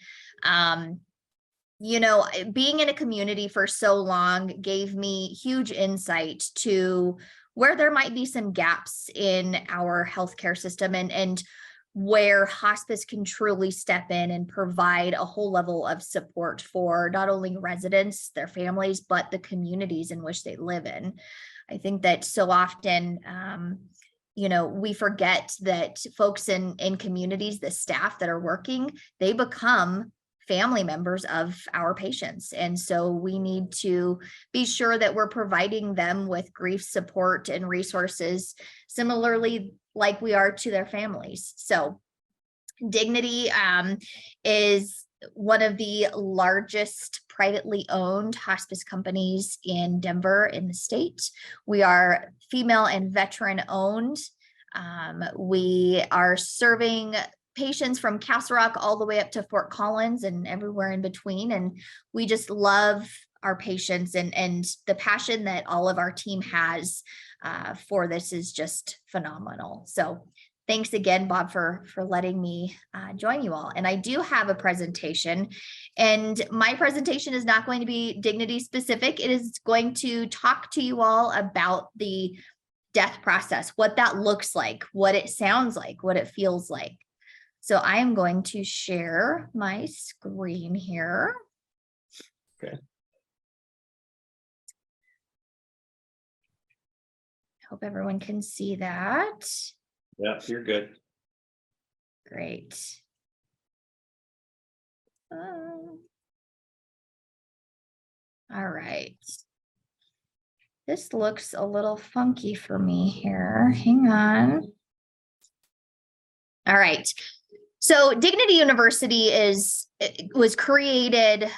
S6: You know, being in a community for so long gave me huge insight to where there might be some gaps in our healthcare system, and where hospice can truly step in and provide a whole level of support for not only residents, their families, but the communities in which they live in. I think that so often, you know, we forget that folks in communities, the staff that are working, they become family members of our patients. And so we need to be sure that we're providing them with grief support and resources, similarly like we are to their families. So Dignity is one of the largest privately owned hospice companies in Denver, in the state. We are female and veteran owned. We are serving patients from Castle Rock all the way up to Fort Collins and everywhere in between. And we just love our patients, and the passion that all of our team has for this is just phenomenal. So thanks again, Bob, for letting me join you all. And I do have a presentation, and my presentation is not going to be Dignity specific. It is going to talk to you all about the death process, what that looks like, what it sounds like, what it feels like. So I am going to share my screen here.
S1: Okay.
S6: Hope everyone can see that.
S1: Yeah, you're good.
S6: Great. All right. This looks a little funky for me here. Hang on. All right. So Dignity University was created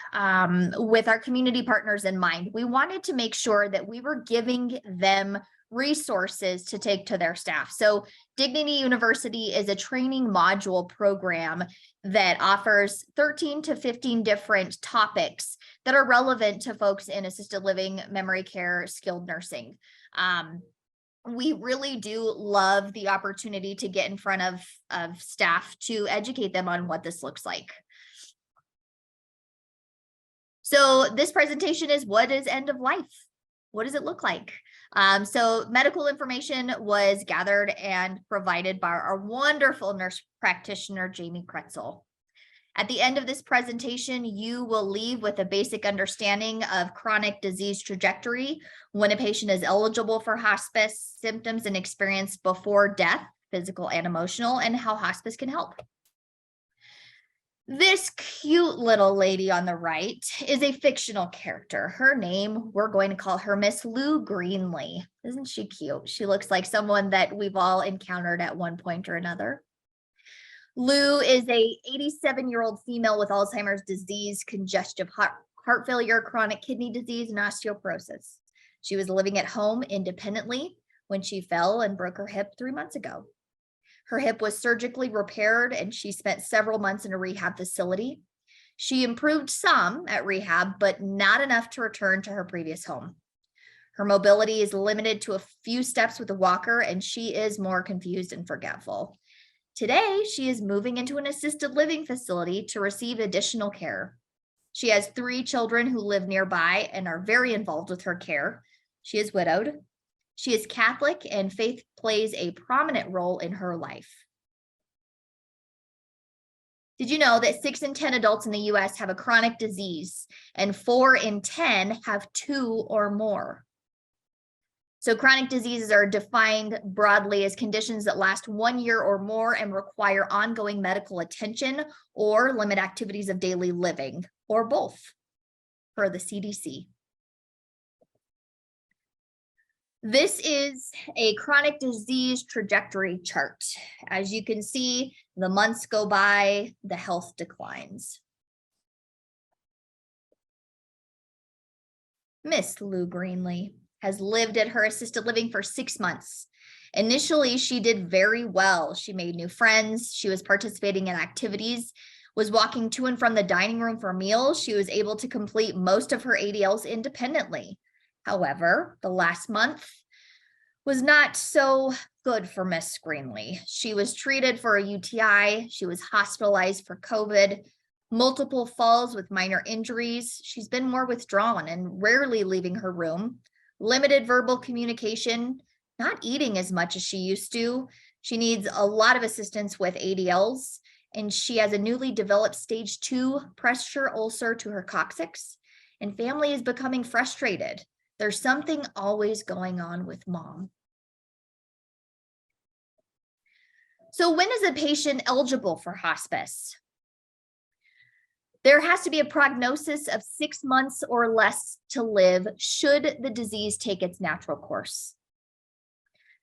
S6: with our community partners in mind. We wanted to make sure that we were giving them resources to take to their staff. So Dignity University is a training module program that offers 13 to 15 different topics that are relevant to folks in assisted living, memory care, skilled nursing. We really do love the opportunity to get in front of staff to educate them on what this looks like. So this presentation is, what is end of life? What does it look like? So medical information was gathered and provided by our wonderful nurse practitioner, Jamie Kretzel. At the end of this presentation, you will leave with a basic understanding of chronic disease trajectory, when a patient is eligible for hospice, symptoms and experience before death, physical and emotional, and how hospice can help. This cute little lady on the right is a fictional character. Her name, we're going to call her Miss Lou Greenlee. Isn't she cute? She looks like someone that we've all encountered at one point or another. Lou is a 87-year-old female with Alzheimer's disease, congestive heart failure, chronic kidney disease, and osteoporosis. She was living at home independently when she fell and broke her hip 3 months ago. Her hip was surgically repaired, and she spent several months in a rehab facility. She improved some at rehab, but not enough to return to her previous home. Her mobility is limited to a few steps with a walker, and she is more confused and forgetful. Today, she is moving into an assisted living facility to receive additional care. She has 3 children who live nearby and are very involved with her care. She is widowed. She is Catholic, and faith plays a prominent role in her life. Did you know that 6 in 10 adults in the US have a chronic disease, and 4 in 10 have 2 or more? So chronic diseases are defined broadly as conditions that last 1 year or more and require ongoing medical attention or limit activities of daily living, or both, per the CDC. This is a chronic disease trajectory chart. As you can see, the months go by, the health declines. Miss Lou Greenlee has lived at her assisted living for 6 months. Initially, she did very well. She made new friends. She was participating in activities, was walking to and from the dining room for meals. She was able to complete most of her ADLs independently. However, the last month was not so good for Miss Greenlee. She was treated for a UTI. She was hospitalized for COVID, multiple falls with minor injuries. She's been more withdrawn and rarely leaving her room. Limited verbal communication, not eating as much as she used to. She needs a lot of assistance with ADLs, and she has a newly developed stage 2 pressure ulcer to her coccyx, and family is becoming frustrated. There's something always going on with mom. So when is a patient eligible for hospice? There has to be a prognosis of 6 months or less to live should the disease take its natural course.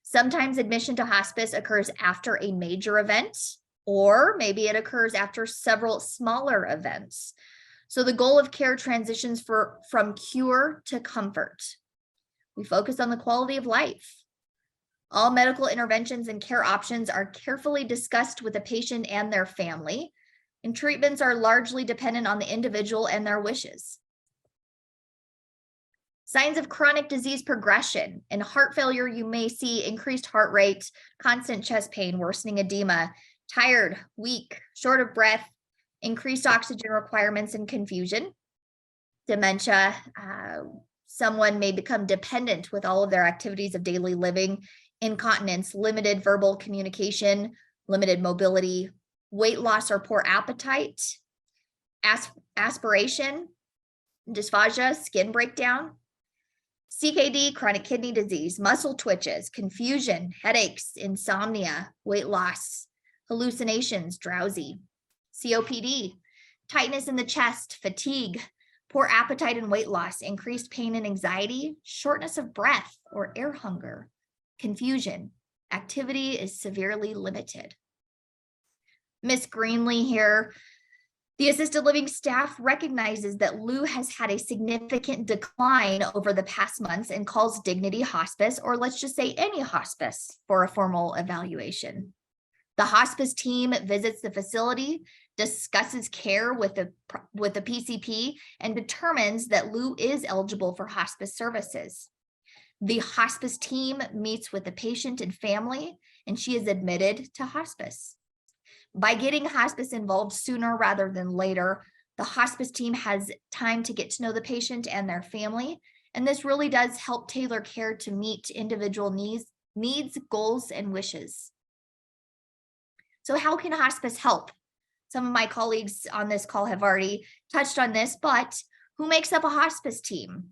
S6: Sometimes admission to hospice occurs after a major event, or maybe it occurs after several smaller events. So the goal of care transitions from cure to comfort. We focus on the quality of life. All medical interventions and care options are carefully discussed with the patient and their family, and treatments are largely dependent on the individual and their wishes. Signs of chronic disease progression. In heart failure, you may see increased heart rate, constant chest pain, worsening edema, tired, weak, short of breath, increased oxygen requirements, and confusion. Dementia, someone may become dependent with all of their activities of daily living. Incontinence, limited verbal communication, limited mobility, weight loss or poor appetite, aspiration, dysphagia, skin breakdown, CKD, chronic kidney disease, muscle twitches, confusion, headaches, insomnia, weight loss, hallucinations, drowsy, COPD, tightness in the chest, fatigue, poor appetite and weight loss, increased pain and anxiety, shortness of breath or air hunger, confusion, activity is severely limited. Miss Greenlee here, the assisted living staff recognizes that Lou has had a significant decline over the past months and calls Dignity Hospice, or let's just say any hospice, for a formal evaluation. The hospice team visits the facility, discusses care with the PCP, and determines that Lou is eligible for hospice services. The hospice team meets with the patient and family, and she is admitted to hospice. By getting hospice involved sooner rather than later, the hospice team has time to get to know the patient and their family, and this really does help tailor care to meet individual needs, goals, and wishes. So how can hospice help? Some of my colleagues on this call have already touched on this, but who makes up a hospice team?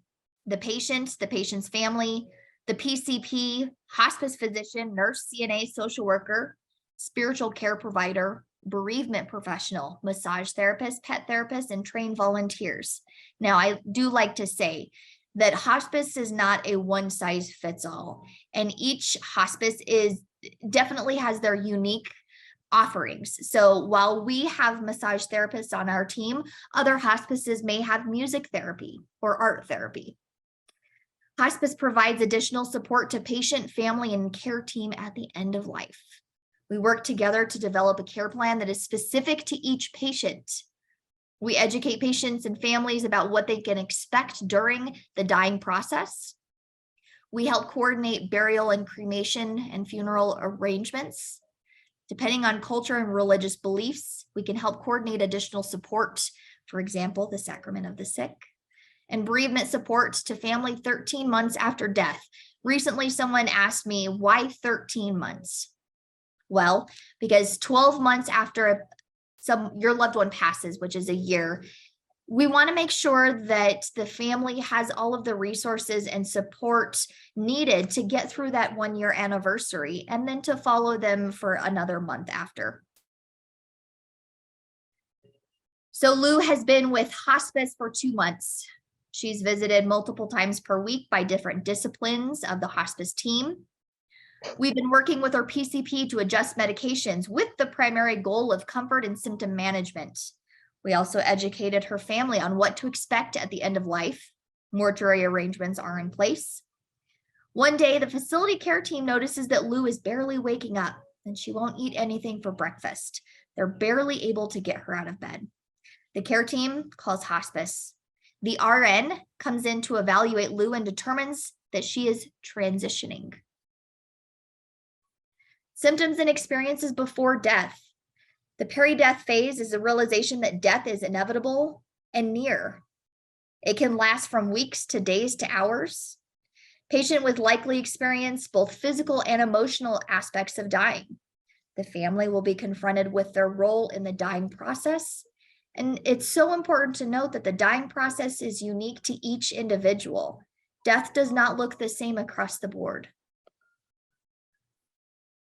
S6: The patient, the patient's family, the PCP, hospice physician, nurse, CNA, social worker, spiritual care provider, bereavement professional, massage therapist, pet therapist, and trained volunteers. Now, I do like to say that hospice is not a one size fits all, and each hospice definitely has their unique offerings. So while we have massage therapists on our team, other hospices may have music therapy or art therapy. Hospice provides additional support to patient, family, and care team at the end of life. We work together to develop a care plan that is specific to each patient. We educate patients and families about what they can expect during the dying process. We help coordinate burial and cremation and funeral arrangements. Depending on culture and religious beliefs, we can help coordinate additional support, for example, the sacrament of the sick, and bereavement support to family 13 months after death. Recently, someone asked me, why 13 months? Well, because 12 months after your loved one passes, which is a year, We want to make sure that the family has all of the resources and support needed to get through that 1-year anniversary and then to follow them for another month after. So Lou has been with hospice for 2 months. She's visited multiple times per week by different disciplines of the hospice team. We've been working with our PCP to adjust medications with the primary goal of comfort and symptom management. We also educated her family on what to expect at the end of life. Mortuary arrangements are in place. One day, the facility care team notices that Lou is barely waking up and she won't eat anything for breakfast. They're barely able to get her out of bed. The care team calls hospice. The RN comes in to evaluate Lou and determines that she is transitioning. Symptoms and experiences before death. The peri-death phase is the realization that death is inevitable and near. It can last from weeks to days to hours. Patient with likely experience both physical and emotional aspects of dying. The family will be confronted with their role in the dying process. And it's so important to note that the dying process is unique to each individual. Death does not look the same across the board.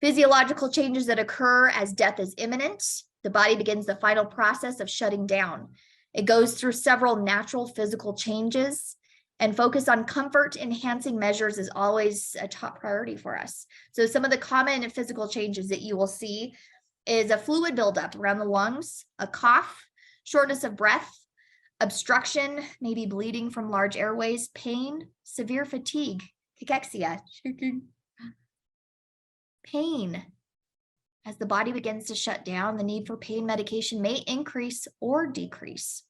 S6: Physiological changes that occur as death is imminent. The body begins the final process of shutting down. It goes through several natural physical changes, and focus on comfort enhancing measures is always a top priority for us. So some of the common physical changes that you will see is a fluid buildup around the lungs, a cough, shortness of breath, obstruction, maybe bleeding from large airways, pain, severe fatigue, cachexia, pain. As the body begins to shut down, the need for pain medication may increase or decrease.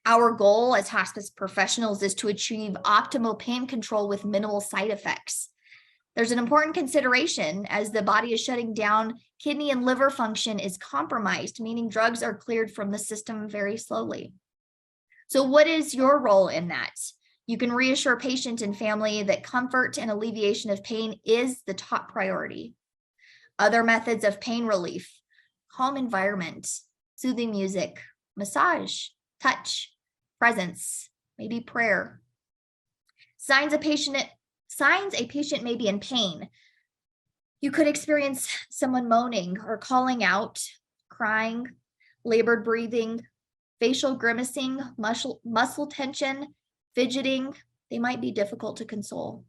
S6: Our goal as hospice professionals is to achieve optimal pain control with minimal side effects. There's an important consideration as the body is shutting down, kidney and liver function is compromised, meaning drugs are cleared from the system very slowly. So what is your role in that? You can reassure patient and family that comfort and alleviation of pain is the top priority. Other methods of pain relief, calm environment, soothing music, massage, touch, presence, maybe prayer. Signs a patient may be in pain. You could experience someone moaning or calling out, crying, labored breathing, facial grimacing, muscle tension, fidgeting. They might be difficult to console.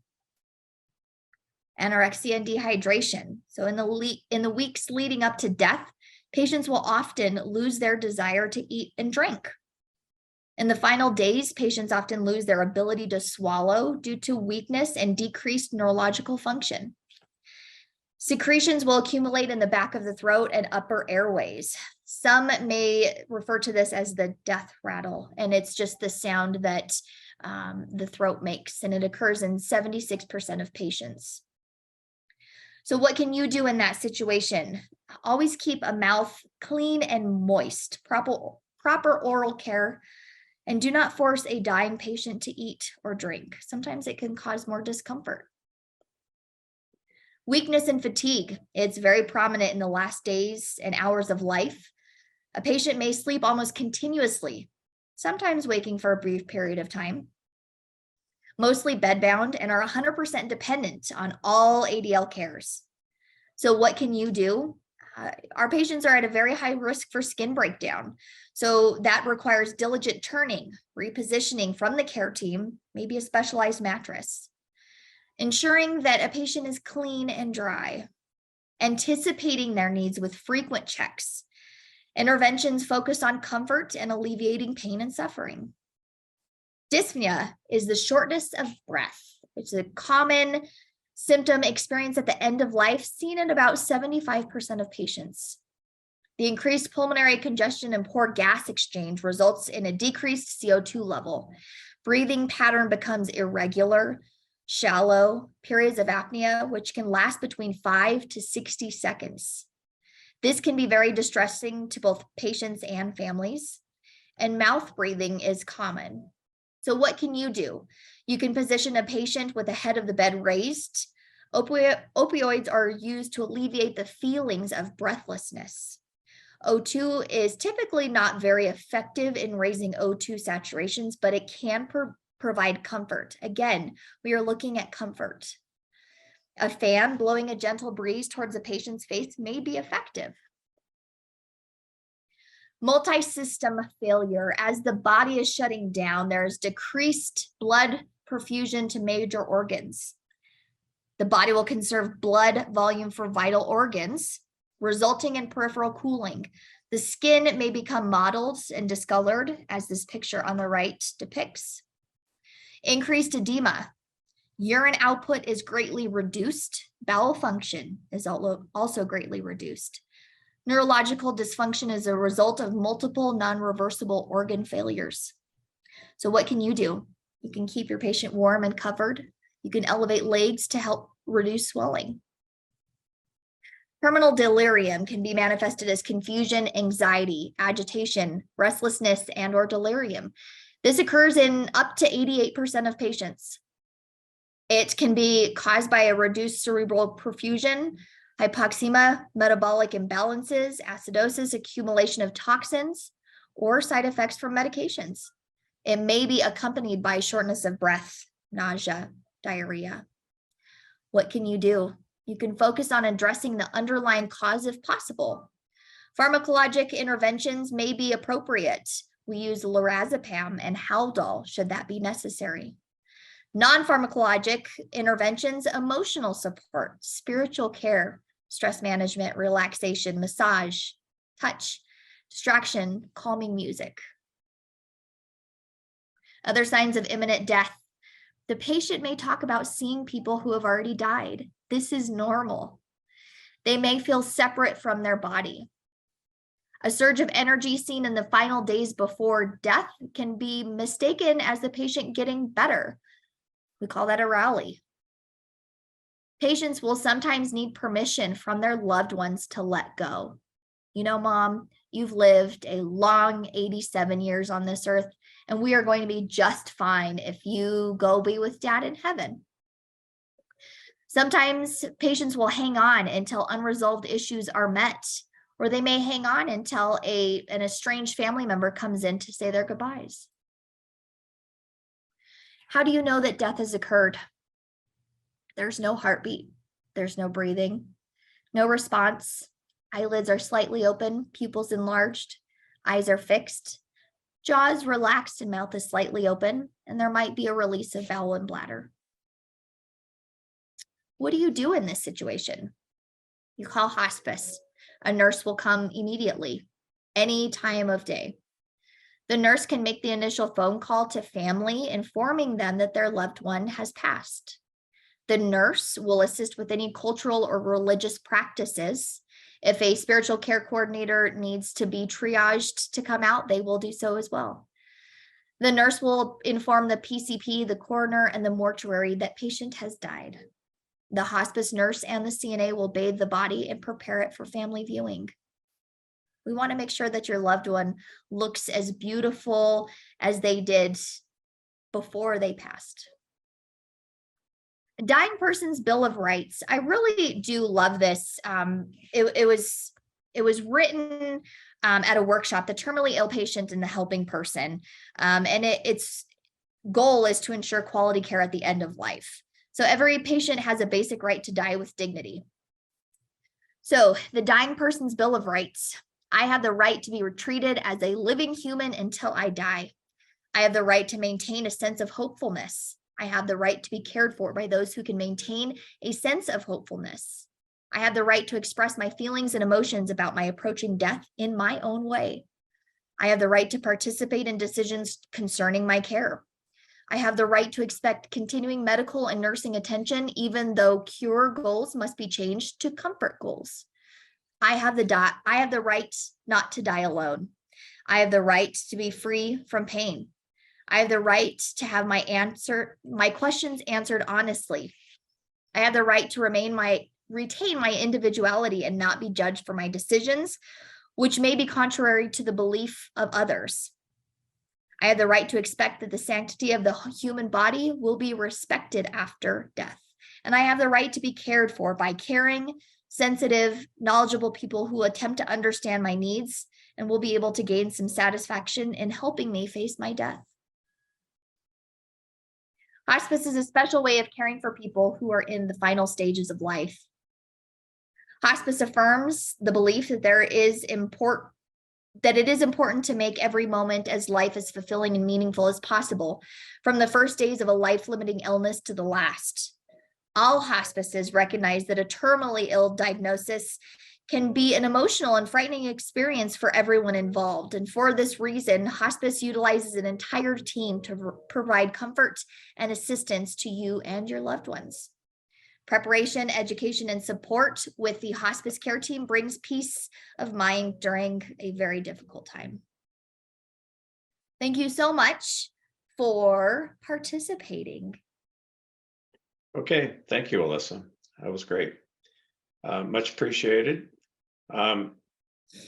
S6: Anorexia and dehydration. So in the weeks leading up to death, patients will often lose their desire to eat and drink. In the final days, patients often lose their ability to swallow due to weakness and decreased neurological function. Secretions will accumulate in the back of the throat and upper airways. Some may refer to this as the death rattle, and it's just the sound that the throat makes, and it occurs in 76% of patients. So what can you do in that situation? Always keep a mouth clean and moist, proper oral care, and do not force a dying patient to eat or drink. Sometimes it can cause more discomfort. Weakness and fatigue. It's very prominent in the last days and hours of life. A patient may sleep almost continuously, sometimes waking for a brief period of time. Mostly bedbound and are 100% dependent on all ADL cares. So what can you do? Our patients are at a very high risk for skin breakdown. So that requires diligent turning, repositioning from the care team, maybe a specialized mattress. Ensuring that a patient is clean and dry. Anticipating their needs with frequent checks. Interventions focus on comfort and alleviating pain and suffering. Dyspnea is the shortness of breath. It's a common symptom experienced at the end of life, seen in about 75% of patients. The increased pulmonary congestion and poor gas exchange results in a decreased CO2 level. Breathing pattern becomes irregular, shallow, periods of apnea, which can last between 5 to 60 seconds. This can be very distressing to both patients and families, and mouth breathing is common. So what can you do? You can position a patient with the head of the bed raised. Opioids are used to alleviate the feelings of breathlessness. O2 is typically not very effective in raising O2 saturations, but it can provide comfort. Again, we are looking at comfort. A fan blowing a gentle breeze towards a patient's face may be effective. Multi-system failure. As the body is shutting down, there's decreased blood perfusion to major organs. The body will conserve blood volume for vital organs, resulting in peripheral cooling. The skin may become mottled and discolored, as this picture on the right depicts. Increased edema. Urine output is greatly reduced. Bowel function is also greatly reduced. Neurological dysfunction is a result of multiple non-reversible organ failures. So what can you do? You can keep your patient warm and covered. You can elevate legs to help reduce swelling. Terminal delirium can be manifested as confusion, anxiety, agitation, restlessness, and or delirium. This occurs in up to 88% of patients. It can be caused by a reduced cerebral perfusion, hypoxemia, metabolic imbalances, acidosis, accumulation of toxins, or side effects from medications. It may be accompanied by shortness of breath, nausea, diarrhea. What can you do? You can focus on addressing the underlying cause if possible. Pharmacologic interventions may be appropriate. We use lorazepam and Haldol should that be necessary. Non-pharmacologic interventions, emotional support, spiritual care, stress management, relaxation, massage, touch, distraction, calming music. Other signs of imminent death. The patient may talk about seeing people who have already died. This is normal. They may feel separate from their body. A surge of energy seen in the final days before death can be mistaken as the patient getting better. We call that a rally. Patients will sometimes need permission from their loved ones to let go. You know, Mom, you've lived a long 87 years on this earth, and we are going to be just fine if you go be with Dad in heaven. Sometimes patients will hang on until unresolved issues are met, or they may hang on until an estranged family member comes in to say their goodbyes. How do you know that death has occurred? There's no heartbeat. There's no breathing, no response. Eyelids are slightly open, pupils enlarged, eyes are fixed, jaws relaxed and mouth is slightly open, and there might be a release of bowel and bladder. What do you do in this situation? You call hospice. A nurse will come immediately, any time of day. The nurse can make the initial phone call to family, informing them that their loved one has passed. The nurse will assist with any cultural or religious practices. If a spiritual care coordinator needs to be triaged to come out, they will do so as well. The nurse will inform the PCP, the coroner, and the mortuary that patient has died. The hospice nurse and the CNA will bathe the body and prepare it for family viewing. We want to make sure that your loved one looks as beautiful as they did before they passed. A dying person's Bill of Rights. I really do love this. It was written at a workshop, The Terminally Ill Patient and the Helping Person. And its goal is to ensure quality care at the end of life. So every patient has a basic right to die with dignity. So the dying person's Bill of Rights. I have the right to be treated as a living human until I die. I have the right to maintain a sense of hopefulness. I have the right to be cared for by those who can maintain a sense of hopefulness. I have the right to express my feelings and emotions about my approaching death in my own way. I have the right to participate in decisions concerning my care. I have the right to expect continuing medical and nursing attention, even though cure goals must be changed to comfort goals. I have the right not to die alone. I have the right to be free from pain. I have the right to have my questions answered honestly. I have the right to retain my individuality and not be judged for my decisions, which may be contrary to the belief of others. I have the right to expect that the sanctity of the human body will be respected after death. And I have the right to be cared for by caring, sensitive, knowledgeable people who attempt to understand my needs and will be able to gain some satisfaction in helping me face my death. Hospice is a special way of caring for people who are in the final stages of life. Hospice affirms the belief that it is important to make every moment as life as fulfilling and meaningful as possible, from the first days of a life-limiting illness to the last. All hospices recognize that a terminally ill diagnosis can be an emotional and frightening experience for everyone involved. And for this reason, hospice utilizes an entire team to provide comfort and assistance to you and your loved ones. Preparation, education, and support with the hospice care team brings peace of mind during a very difficult time. Thank you so much for participating.
S1: Okay, thank you, Alyssa. That was great. Much appreciated.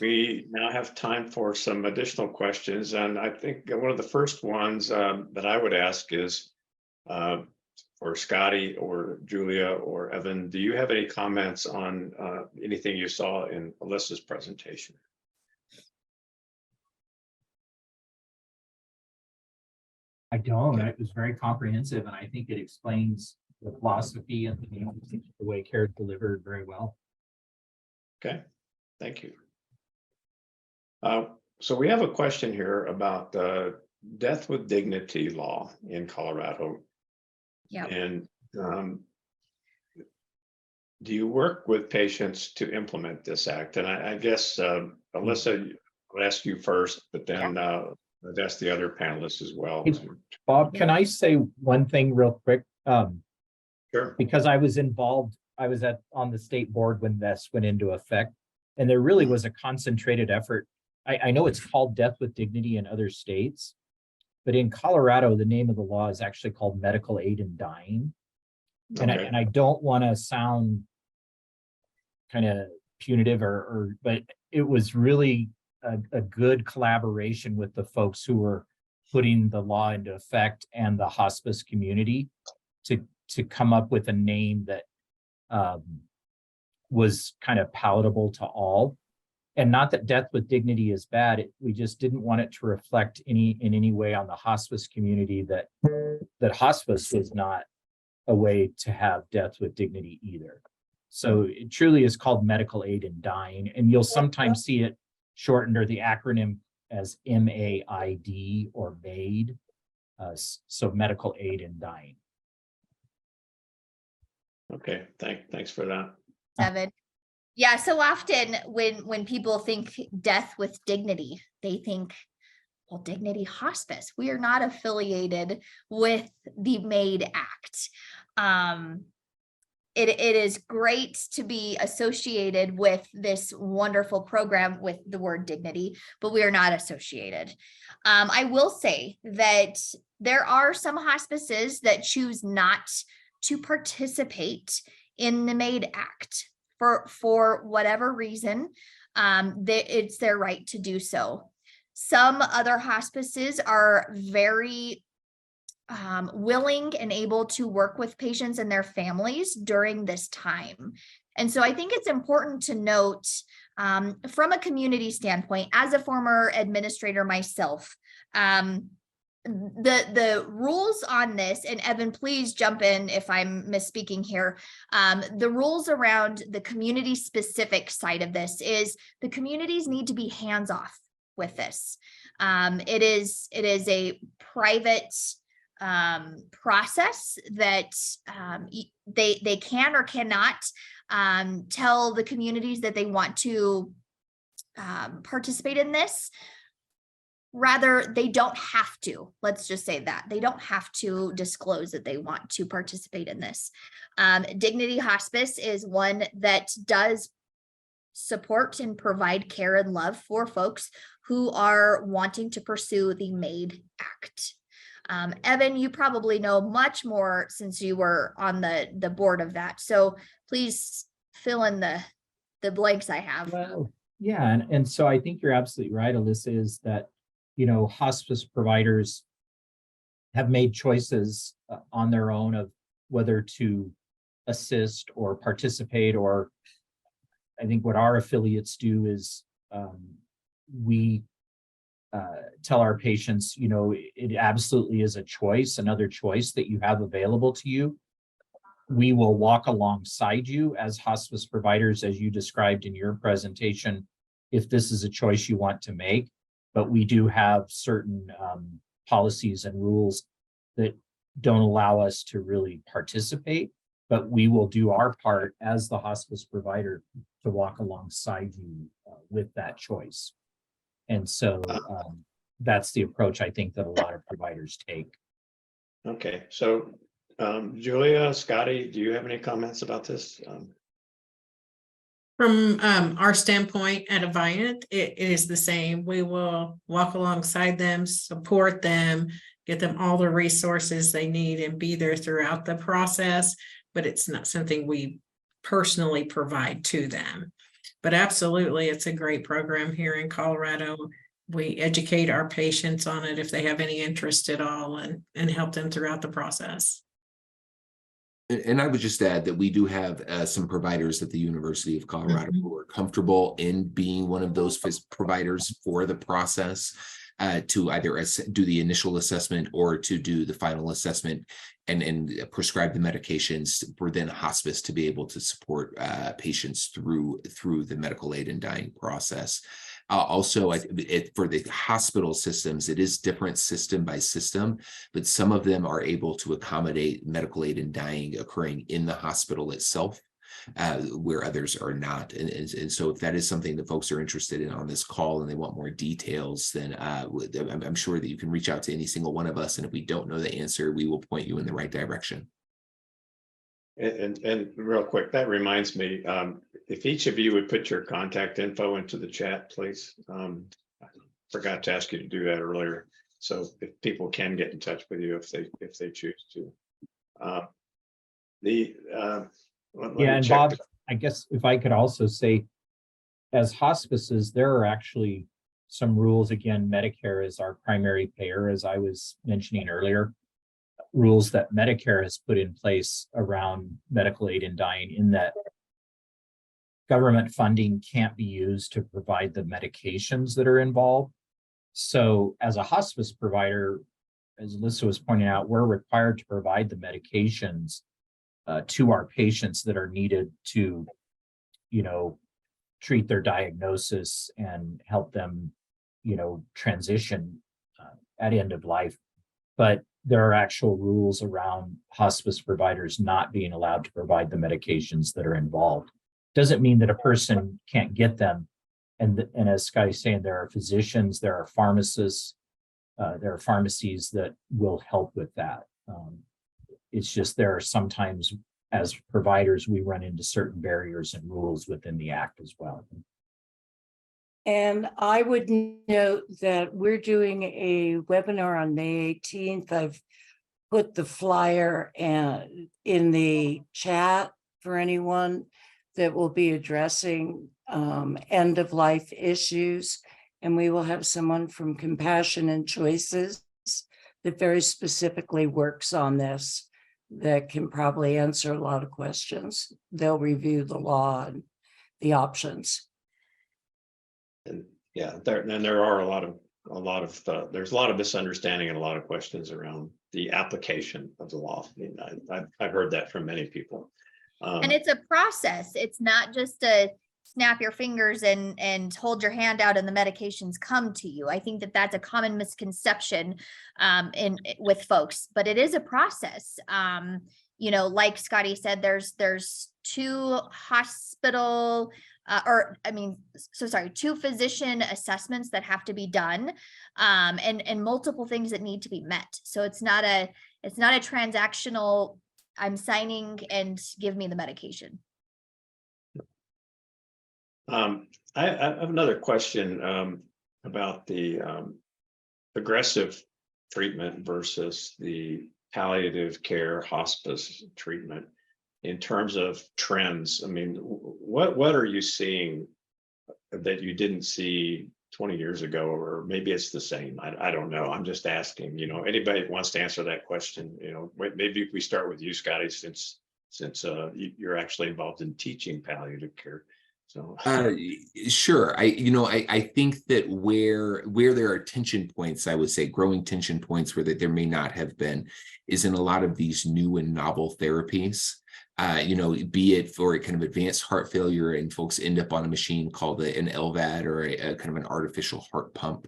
S1: We now have time for some additional questions, and I think one of the first ones that I would ask is for Scotty or Julia or Evan, do you have any comments on anything you saw in Alyssa's presentation?
S3: I don't. It was very comprehensive, and I think it explains the philosophy and the way care is delivered very well.
S1: Okay, thank you. So we have a question here about death with dignity law in Colorado.
S6: Yeah.
S1: And do you work with patients to implement this act? And I guess, Alyssa, I'll ask you first, but then I'd ask the other panelists as well.
S3: Bob, can I say one thing real quick?
S1: Sure.
S3: Because I was involved, I was on the state board when this went into effect, and there really was a concentrated effort. I know it's called death with dignity in other states, but in Colorado, the name of the law is actually called medical aid in dying. And,
S1: Okay.
S3: I don't want to sound kind of punitive but it was really a good collaboration with the folks who were putting the law into effect and the hospice community to come up with a name that was kind of palatable to all. And not that death with dignity is bad. We just didn't want it to reflect in any way on the hospice community that hospice was not a way to have death with dignity either. So it truly is called medical aid in dying, and you'll sometimes see it shortened or the acronym as MAID or MAID. So medical aid in dying.
S1: Okay, thanks for that.
S6: Seven. Yeah, so often when people think death with dignity, they think, well, Dignity Hospice. We are not affiliated with the MAID Act. It is great to be associated with this wonderful program with the word dignity, but we are not associated. I will say that there are some hospices that choose not to participate in the MAID Act for whatever reason. It's their right to do so. Some other hospices are very willing and able to work with patients and their families during this time. And so I think it's important to note from a community standpoint, as a former administrator myself, the rules on this, and Evan, please jump in if I'm misspeaking here. The rules around the community specific side of this is the communities need to be hands off with this. It is a private process that they can or cannot tell the communities that they want to participate in this. Rather, they don't have to. Let's just say that they don't have to disclose that they want to participate in this. Dignity Hospice is one that does support and provide care and love for folks who are wanting to pursue the MAID Act. Evan, you probably know much more since you were on the board of that. So please fill in the blanks I have.
S3: Well, yeah, and so I think you're absolutely right, Alyssa, is that, you know, hospice providers have made choices on their own of whether to assist or participate or I think what our affiliates do is we tell our patients, you know, it absolutely is a choice, another choice that you have available to you. We will walk alongside you as hospice providers, as you described in your presentation, if this is a choice you want to make. But we do have certain policies and rules that don't allow us to really participate, but we will do our part as the hospice provider to walk alongside you with that choice. And so that's the approach I think that a lot of providers take.
S1: Okay, so Julia, Scotty, do you have any comments about this?
S4: From our standpoint at Aviant, it is the same. We will walk alongside them, support them, get them all the resources they need and be there throughout the process, but it's not something we personally provide to them. But absolutely, it's a great program here in Colorado. We educate our patients on it if they have any interest at all and help them throughout the process.
S2: And I would just add that we do have some providers at the University of Colorado who are comfortable in being one of those providers for the process to either do the initial assessment or to do the final assessment and prescribe the medications for then hospice to be able to support patients through the medical aid and dying process. Also, for the hospital systems, it is different system by system, but some of them are able to accommodate medical aid and dying occurring in the hospital itself, where others are not. And so if that is something that folks are interested in on this call and they want more details, then I'm sure that you can reach out to any single one of us. And if we don't know the answer, we will point you in the right direction.
S1: And real quick, that reminds me, if each of you would put your contact info into the chat, please. I forgot to ask you to do that earlier. So if people can get in touch with you if they choose to.
S3: And Bob, I guess if I could also say, as hospices, there are actually some rules. Again, Medicare is our primary payer, as I was mentioning earlier. Rules that Medicare has put in place around medical aid and dying, in that government funding can't be used to provide the medications that are involved. So as a hospice provider, as Alyssa was pointing out, we're required to provide the medications to our patients that are needed to, you know, treat their diagnosis and help them, you know, transition at end of life. But there are actual rules around hospice providers not being allowed to provide the medications that are involved. Doesn't mean that a person can't get them. And as Scotty's saying, there are physicians, there are pharmacists, there are pharmacies that will help with that. It's just there are sometimes, as providers, we run into certain barriers and rules within the act as well.
S5: And I would note that we're doing a webinar on May 18th. I've put the flyer in the chat for anyone that will be addressing end of life issues. And we will have someone from Compassion and Choices that very specifically works on this, that can probably answer a lot of questions. They'll review the law and the options.
S1: And yeah, there are a lot of there's a lot of misunderstanding and a lot of questions around the application of the law. I mean, I've heard that from many people.
S6: And it's a process. It's not just a snap your fingers and hold your hand out and the medications come to you. I think that that's a common misconception with folks, but it is a process. You know, like Scotty said, there's two two physician assessments that have to be done, and multiple things that need to be met. So it's not a transactional, I'm signing and give me the medication.
S1: I have another question about the aggressive treatment versus the palliative care hospice treatment in terms of trends. I mean, what are you seeing that you didn't see 20 years ago, or maybe it's the same? I don't know. I'm just asking, you know, anybody wants to answer that question, you know, maybe if we start with you, Scotty, since you're actually involved in teaching palliative care. So.
S2: Sure. I think that where there are tension points, I would say growing tension points where that there may not have been, is in a lot of these new and novel therapies. Be it for a kind of advanced heart failure and folks end up on a machine called an LVAD or a kind of an artificial heart pump,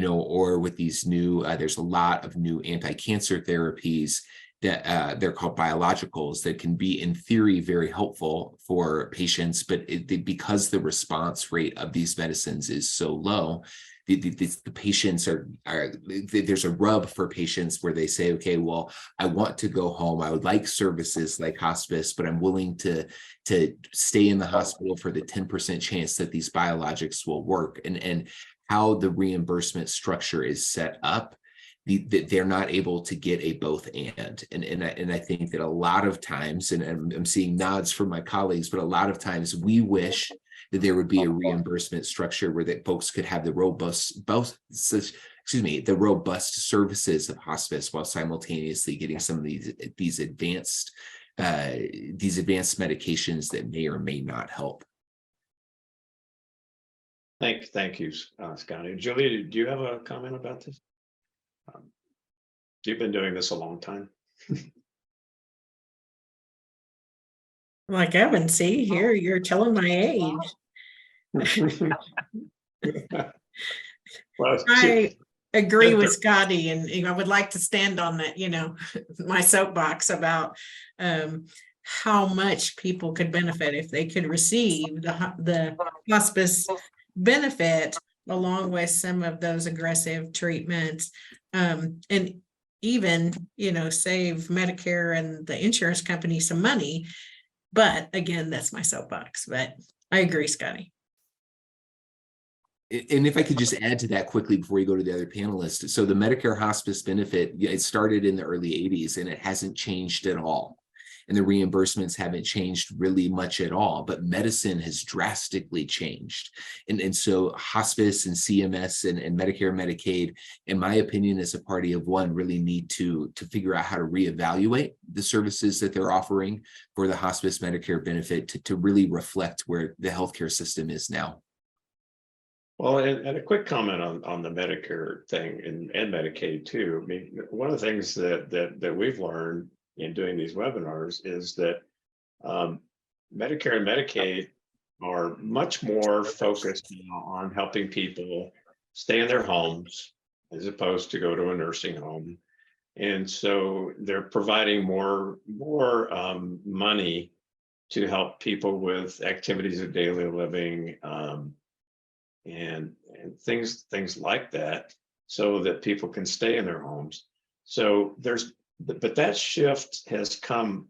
S2: or with these new, there's a lot of new anti-cancer therapies that they're called biologicals that can be in theory very helpful for patients, but because the response rate of these medicines is so low, the patients are there's a rub for patients where they say, okay, well, I want to go home. I would like services like hospice, but I'm willing to stay in the hospital for the 10% chance that these biologics will work. And how the reimbursement structure is set up, they're not able to get a both and I think that a lot of times, and I'm seeing nods from my colleagues, but a lot of times we wish that there would be a reimbursement structure where that folks could have the robust services of hospice while simultaneously getting some of these advanced medications that may or may not help.
S1: Thank you, Scotty. Julia, do you have a comment about this? You've been doing this a long time.
S4: Like Evan, see here, you're telling my age.
S1: Well,
S4: I agree with Scotty, and I would like to stand on that, my soapbox about how much people could benefit if they could receive the hospice benefit along with some of those aggressive treatments, and even, save Medicare and the insurance company some money. But again, that's my soapbox, but I agree, Scotty.
S2: And if I could just add to that quickly before you go to the other panelists. So the Medicare hospice benefit, it started in the early 80s and it hasn't changed at all. And the reimbursements haven't changed really much at all, but medicine has drastically changed. And so hospice and CMS and Medicare and Medicaid, in my opinion, as a party of one, really need to figure out how to reevaluate the services that they're offering for the hospice Medicare benefit to really reflect where the healthcare system is now.
S1: Well, and a quick comment on the Medicare thing and Medicaid too. I mean, one of the things that we've learned in doing these webinars is that Medicare and Medicaid are much more focused on helping people stay in their homes as opposed to go to a nursing home. And so they're providing more money to help people with activities of daily living, and things like that, so that people can stay in their homes. So but that shift has come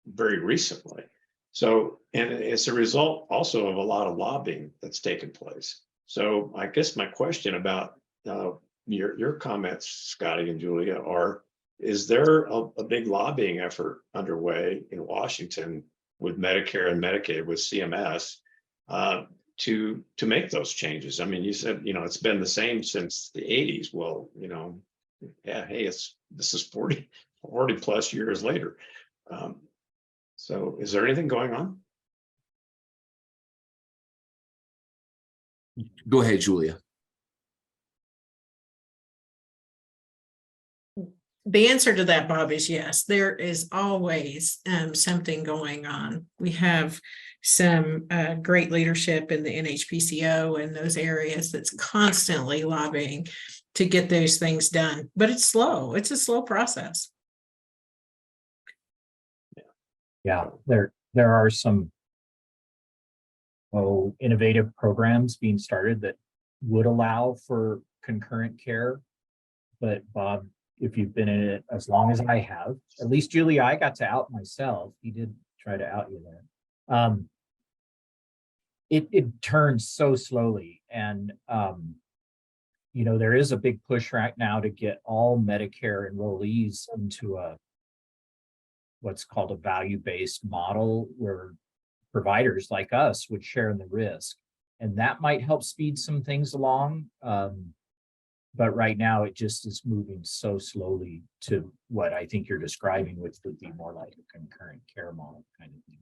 S1: very recently. So, and it's a result also of a lot of lobbying that's taken place. So I guess my question about your comments, Scotty and Julia, is there a big lobbying effort underway in Washington with Medicare and Medicaid, with CMS, to make those changes? I mean, you said, it's been the same since the 80s. Well, yeah, hey, this is 40 plus years later. So is there anything going on?
S2: Go ahead, Julia.
S4: The answer to that, Bob, is yes. There is always something going on. We have some great leadership in the NHPCO and those areas that's constantly lobbying to get those things done. But it's slow. It's a slow process.
S3: Yeah, there are some innovative programs being started that would allow for concurrent care. But Bob, if you've been in it as long as I have, at least Julia, I got to out myself. He did try to out you there. It turns so slowly, and there is a big push right now to get all Medicare enrollees into what's called a value-based model, where providers like us would share in the risk, and that might help speed some things along. But right now it just is moving so slowly to what I think you're describing, which would be more like a concurrent care model kind of thing.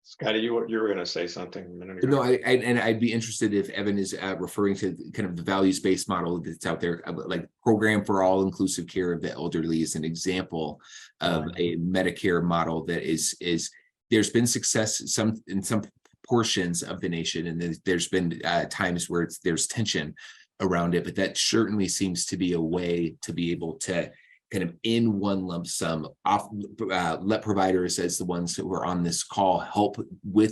S1: Scotty, you were going to say something a minute ago.
S2: No, and I'd be interested if Evan is referring to kind of the values-based model that's out there, like program for all inclusive care of the elderly is an example of a Medicare model that is there's been success in some portions of the nation, and there's been times where there's tension around it, but that certainly seems to be a way to be able to kind of in one lump sum let providers, as the ones who are on this call,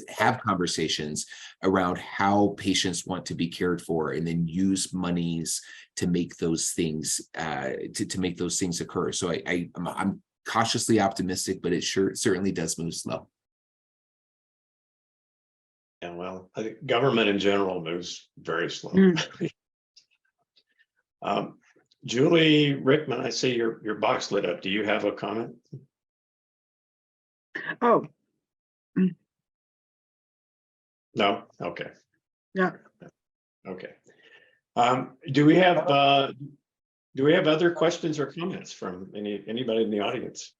S2: have conversations around how patients want to be cared for, and then use monies to make those things to make those things occur. So I'm cautiously optimistic, but it certainly does move slow.
S1: Yeah, well, I think government in general moves very slow. Julie Rickman, I see your box lit up. Do you have a comment?
S8: Oh,
S1: No? Okay.
S8: yeah.
S1: Okay. Do we have other questions or comments from anybody in the audience?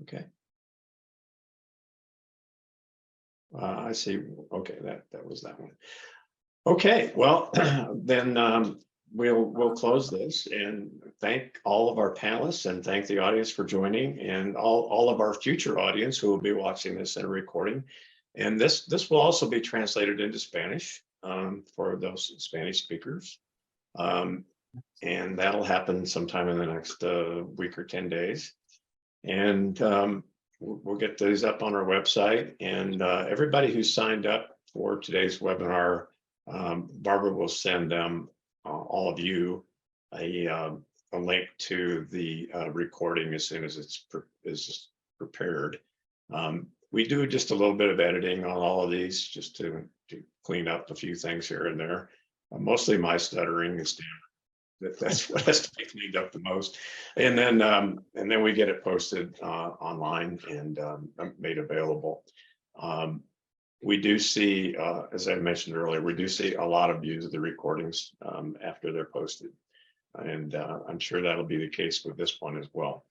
S1: Okay. I see. Okay, that was that one. Okay, well, then we'll close this and thank all of our panelists and thank the audience for joining, and all of our future audience who will be watching this in a recording. And this will also be translated into Spanish for those Spanish speakers. And that'll happen sometime in the next week or 10 days. And we'll get these up on our website, and everybody who signed up for today's webinar, Barbara will send them, all of you, a link to the recording as soon as it's prepared. We do just a little bit of editing on all of these, just to clean up a few things here and there. Mostly my stuttering is that's what has to be cleaned up the most, and then we get it posted online and made available. We do see, as I mentioned earlier, we do see a lot of views of the recordings after they're posted, and I'm sure that'll be the case with this one as well.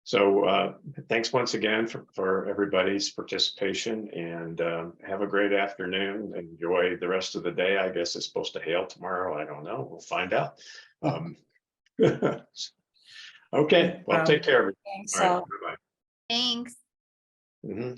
S1: So thanks once again for everybody's participation, and have a great afternoon. Enjoy the rest of the day. I guess it's supposed to hail tomorrow. I don't know. We'll find out. Okay, well, take care.
S5: Thanks
S1: All right,
S5: all.
S1: bye-bye.
S6: Thanks.
S1: Mhm.